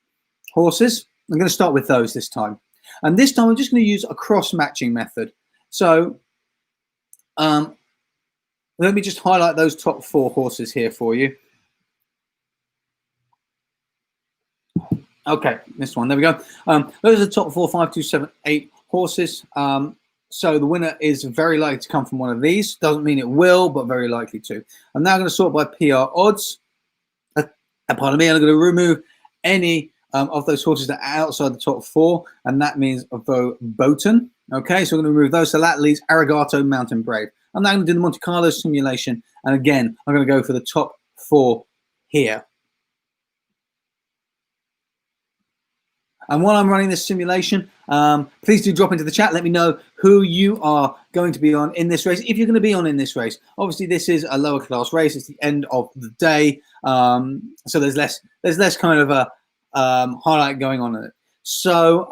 horses. I'm going to start with those this time. And this time I'm just going to use a cross-matching method. So let me just highlight those top 4 horses here for you. Okay, this one, there we go. Those are the top 4, 5, 2, 7, 8 horses. So the winner is very likely to come from one of these. Doesn't mean it will, but very likely to. I'm now going to sort by PR odds. Pardon me, I'm going to remove any of those horses that are outside the top 4, and that means Bowton. Okay, so we're going to remove those. So that leaves Arigato, Mountain Brave. I'm now going to do the Monte Carlo simulation, and again, I'm going to go for the top 4 here. And while I'm running this simulation, please do drop into the chat. Let me know who you are going to be on in this race, if you're going to be on in this race. Obviously, this is a lower class race. It's the end of the day, so there's less kind of a highlight going on in it. So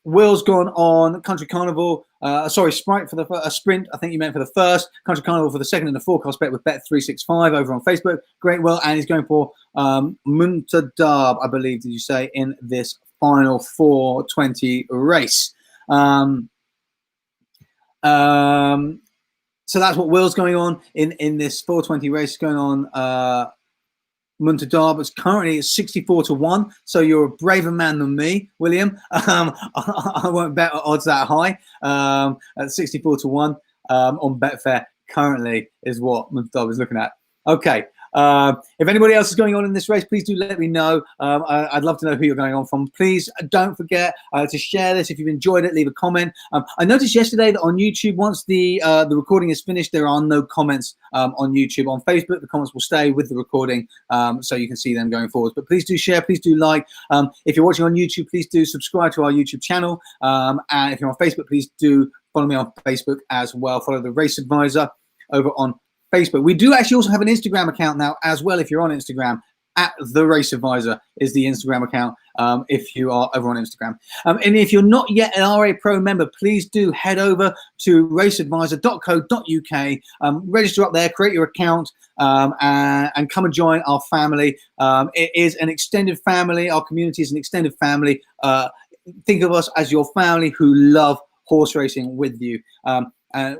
Will's gone on Country Carnival. Sorry, Sprite for the Sprint. I think you meant for the first. Country Carnival for the second, and the forecast bet with Bet365 over on Facebook. Great, Will, and he's going for Monte, I believe. Did you say in this final 420 race? So that's what Will's going on in this 420 race. Going on Monte is currently at 64-1. So you're a braver man than me, William. I won't bet odds that high. At 64-1 on Betfair currently is what Monte is looking at. Okay. If anybody else is going on in this race, please do let me know. I'd love to know who you're going on from. Please don't forget to share this. If you've enjoyed it, leave a comment. I noticed yesterday that on YouTube, once the recording is finished, there are no comments on YouTube. On Facebook, the comments will stay with the recording, so you can see them going forward. But please do share, please do like. If you're watching on YouTube, please do subscribe to our YouTube channel. And if you're on Facebook, please do follow me on Facebook as well. Follow the Race Advisor over on Facebook. We do actually also have an Instagram account now as well. If you're on Instagram, at The Race Advisor is the Instagram account, if you are over on Instagram. And if you're not yet an RA Pro member, please do head over to raceadvisor.co.uk, register up there, create your account, and come and join our family. It is an extended family. Our community is an extended family. Think of us as your family who love horse racing with you.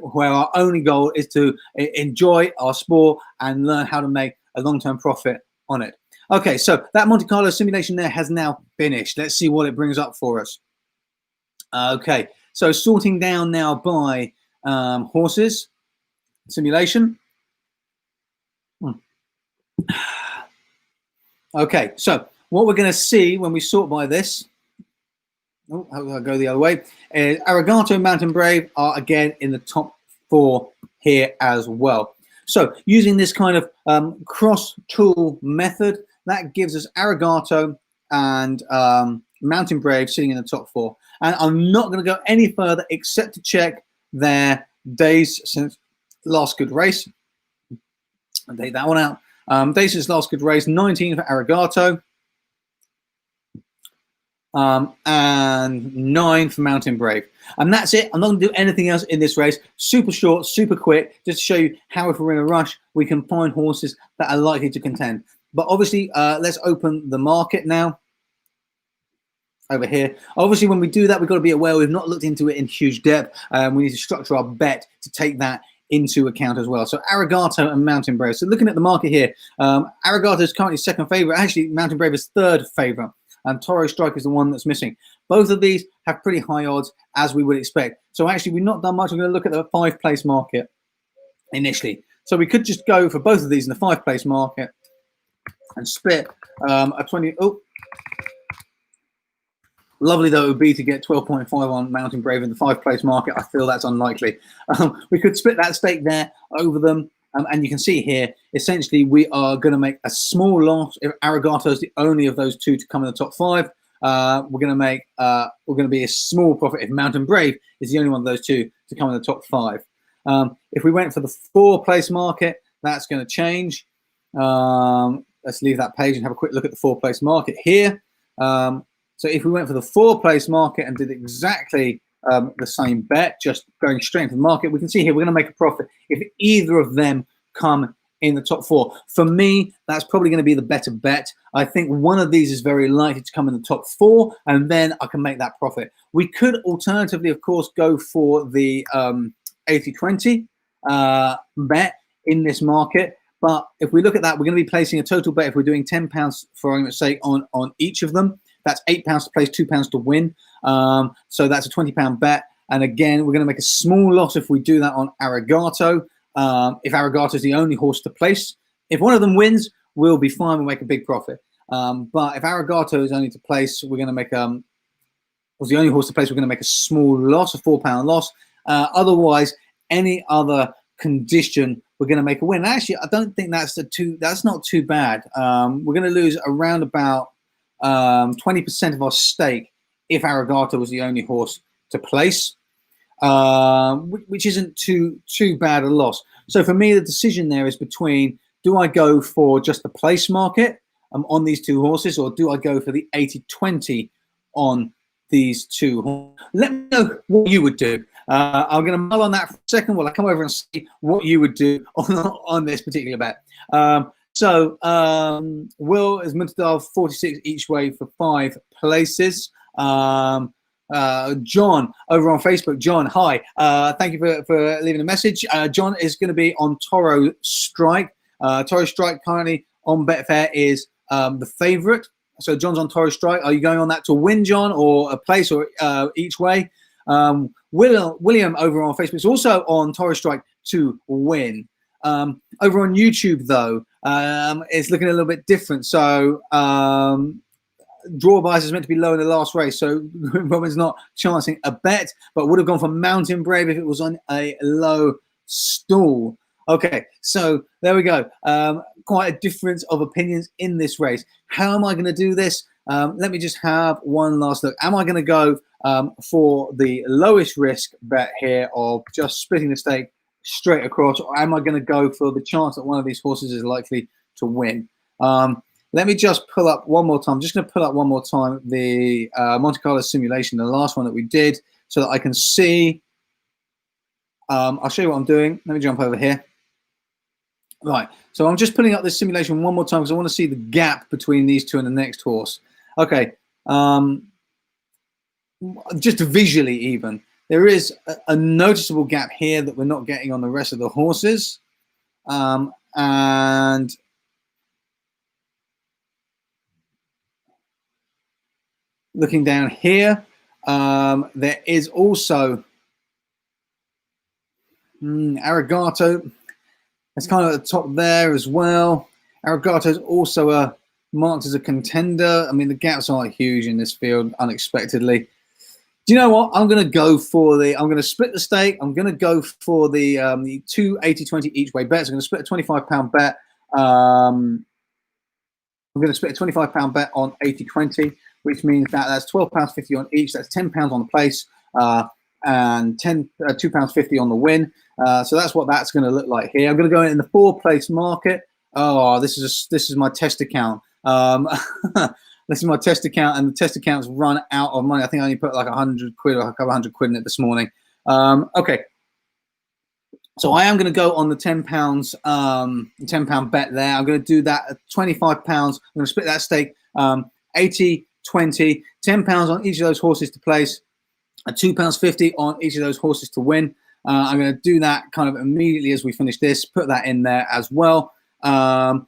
Where our only goal is to enjoy our sport and learn how to make a long-term profit on it. Okay, so that Monte Carlo simulation there has now finished. Let's see what it brings up for us. Okay, so sorting down now by horses simulation. Okay, so what we're going to see when we sort by this, I'll go the other way, Arigato, Mountain Brave are again in the top 4 here as well. So using this kind of cross-tool method, that gives us Arigato and Mountain Brave sitting in the top 4. And I'm not going to go any further except to check their days since last good race. I'll take that one out. Days since last good race, 19 for Arigato. And 9 for Mountain Brave, and that's it. I'm not going to do anything else in this race. Super short, super quick, just to show you how if we're in a rush we can find horses that are likely to contend. But obviously let's open the market now over here. Obviously when we do that, we've got to be aware we've not looked into it in huge depth. We need to structure our bet to take that into account as well. So Arigato and Mountain Brave. So looking at the market here, Arigato is currently second favorite. Actually, Mountain Brave is third favorite. And Toro Strike is the one that's missing. Both of these have pretty high odds, as we would expect. So actually, we've not done much. We're going to look at the 5-place market initially. So we could just go for both of these in the 5-place market and split a 20. Oh, lovely though it would be to get 12.5 on Mountain Brave in the 5-place market. I feel that's unlikely. We could split that stake there over them. And you can see here, essentially, we are going to make a small loss if Arrogato is the only of those two to come in the top 5. We're going to be a small profit if Mountain Brave is the only one of those two to come in the top 5. If we went for the 4-place market, that's going to change. Let's leave that page and have a quick look at the 4-place market here. So if we went for the 4-place market and did exactly the same bet, just going straight into the market, we can see here we're going to make a profit if either of them come in the top 4. For me, that's probably going to be the better bet. I think one of these is very likely to come in the top 4, and then I can make that profit. We could alternatively, of course, go for the 80-20 bet in this market. But if we look at that, we're going to be placing a total bet if we're doing £10 for argument's sake on each of them. That's £8 to place, £2 to win. So that's a £20 bet. And again, we're going to make a small loss if we do that on Arrogato. If Arrogato is the only horse to place, if one of them wins, we'll be fine. We'll make a big profit. But if Arrogato is only to place, we're going to make was the only horse to place, we're going to make a small loss, a £4 loss. Otherwise, any other condition, we're going to make a win. Actually, I don't think that's not too bad. We're going to lose around about 20% of our stake if Arrogato was the only horse to place, which isn't too bad a loss. So for me, the decision there is between, do I go for just the place market on these two horses, or do I go for the 80-20 on these two horses? Let me know what you would do. I'm going to mull on that for a second while I come over and see what you would do on this particular bet. So Will is Muntadal 46 each way for 5 places. John over on Facebook. John, hi. Thank you for leaving a message. John is going to be on Toro Strike. Toro Strike currently on Betfair is the favourite. So John's on Toro Strike. Are you going on that to win, John, or a place, or each way? William over on Facebook is also on Toro Strike to win. Over on YouTube, though, it's looking a little bit different. So draw bias is meant to be low in the last race, so Robin's not chancing a bet, but would have gone for Mountain Brave if it was on a low stall. Okay, so there we go. Quite a difference of opinions in this race. How am I going to do this? Let me just have one last look. Am I going to go for the lowest risk bet here of just splitting the stake straight across, or am I going to go for the chance that one of these horses is likely to win? Let me just pull up one more time. I'm just going to pull up one more time the Monte Carlo simulation, the last one that we did, so that I can see. I'll show you what I'm doing. Let me jump over here. Right, so I'm just putting up this simulation one more time because I want to see the gap between these two and the next horse. Okay, just visually even, there is a noticeable gap here that we're not getting on the rest of the horses. And looking down here, there is also Arrogato. It's kind of at the top there as well. Arrogato is also marked as a contender. I mean, the gaps aren't huge in this field, unexpectedly. Do you know what? I'm going to go for I'm going to split the stake. I'm going to go for the 2 80-20 each way bets. I'm going to split a £25 bet. I'm going to split a £25 bet on 80-20, which means that's £12.50 on each. That's £10 on the place and £2.50 on the win. So that's what that's going to look like here. I'm going to go in the 4-place market. Oh, this is my test account. This is my test account, and the test account's run out of money. I think I only put like 100 quid or a couple hundred quid in it this morning. Okay, so I am going to go on the £10 bet there. I'm going to do that at £25. I'm going to split that stake 80-20, £10 on each of those horses to place, £2.50 on each of those horses to win. I'm going to do that kind of immediately as we finish this, put that in there as well, and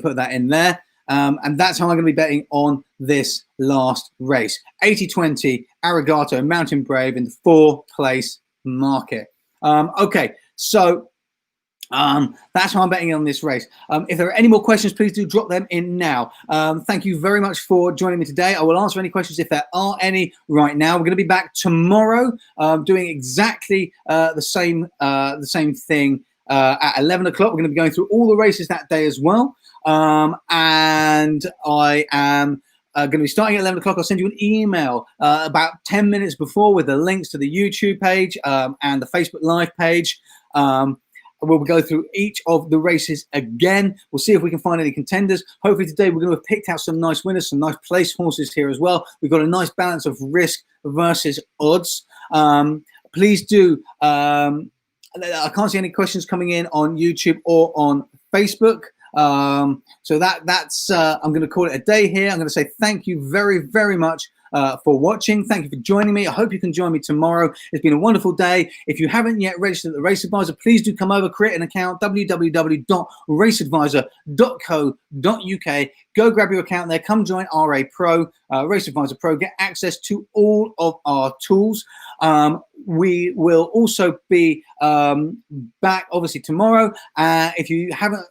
put that in there. And that's how I'm going to be betting on this last race. 80-20, Arrogato, Mountain Brave in the 4-place market. Okay, so that's how I'm betting on this race. If there are any more questions, please do drop them in now. Thank you very much for joining me today. I will answer any questions if there are any right now. We're going to be back tomorrow doing exactly the same thing. at 11 o'clock. We're going to be going through all the races that day as well. And I am going to be starting at 11 o'clock. I'll send you an email about 10 minutes before with the links to the YouTube page and the Facebook Live page. We'll go through each of the races again. We'll see if we can find any contenders. Hopefully today we're going to have picked out some nice winners, some nice place horses here as well. We've got a nice balance of risk versus odds. Please do. I can't see any questions coming in on YouTube or on Facebook. So that's I'm going to call it a day here. I'm going to say thank you very, very much for watching. Thank you for joining me. I hope you can join me tomorrow. It's been a wonderful day. If you haven't yet registered at the Race Advisor, please do come over, create an account, www.raceadvisor.co.uk. Go grab your account there. Come join RA Pro, Race Advisor Pro. Get access to all of our tools. We will also be back, obviously, tomorrow. If you haven't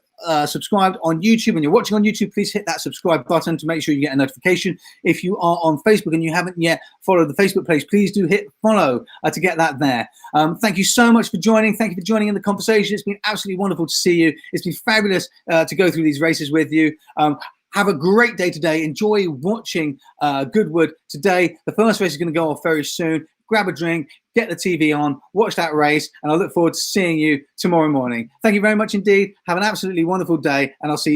subscribed on YouTube and you're watching on YouTube, please hit that subscribe button to make sure you get a notification. If you are on Facebook and you haven't yet followed the Facebook page, please do hit follow to get that there. Thank you so much for joining. Thank you for joining in the conversation. It's been absolutely wonderful to see you. It's been fabulous to go through these races with you. Have a great day today. Enjoy watching Goodwood today. The first race is going to go off very soon. Grab a drink, get the TV on, watch that race, and I look forward to seeing you tomorrow morning. Thank you very much indeed. Have an absolutely wonderful day, and I'll see you tomorrow.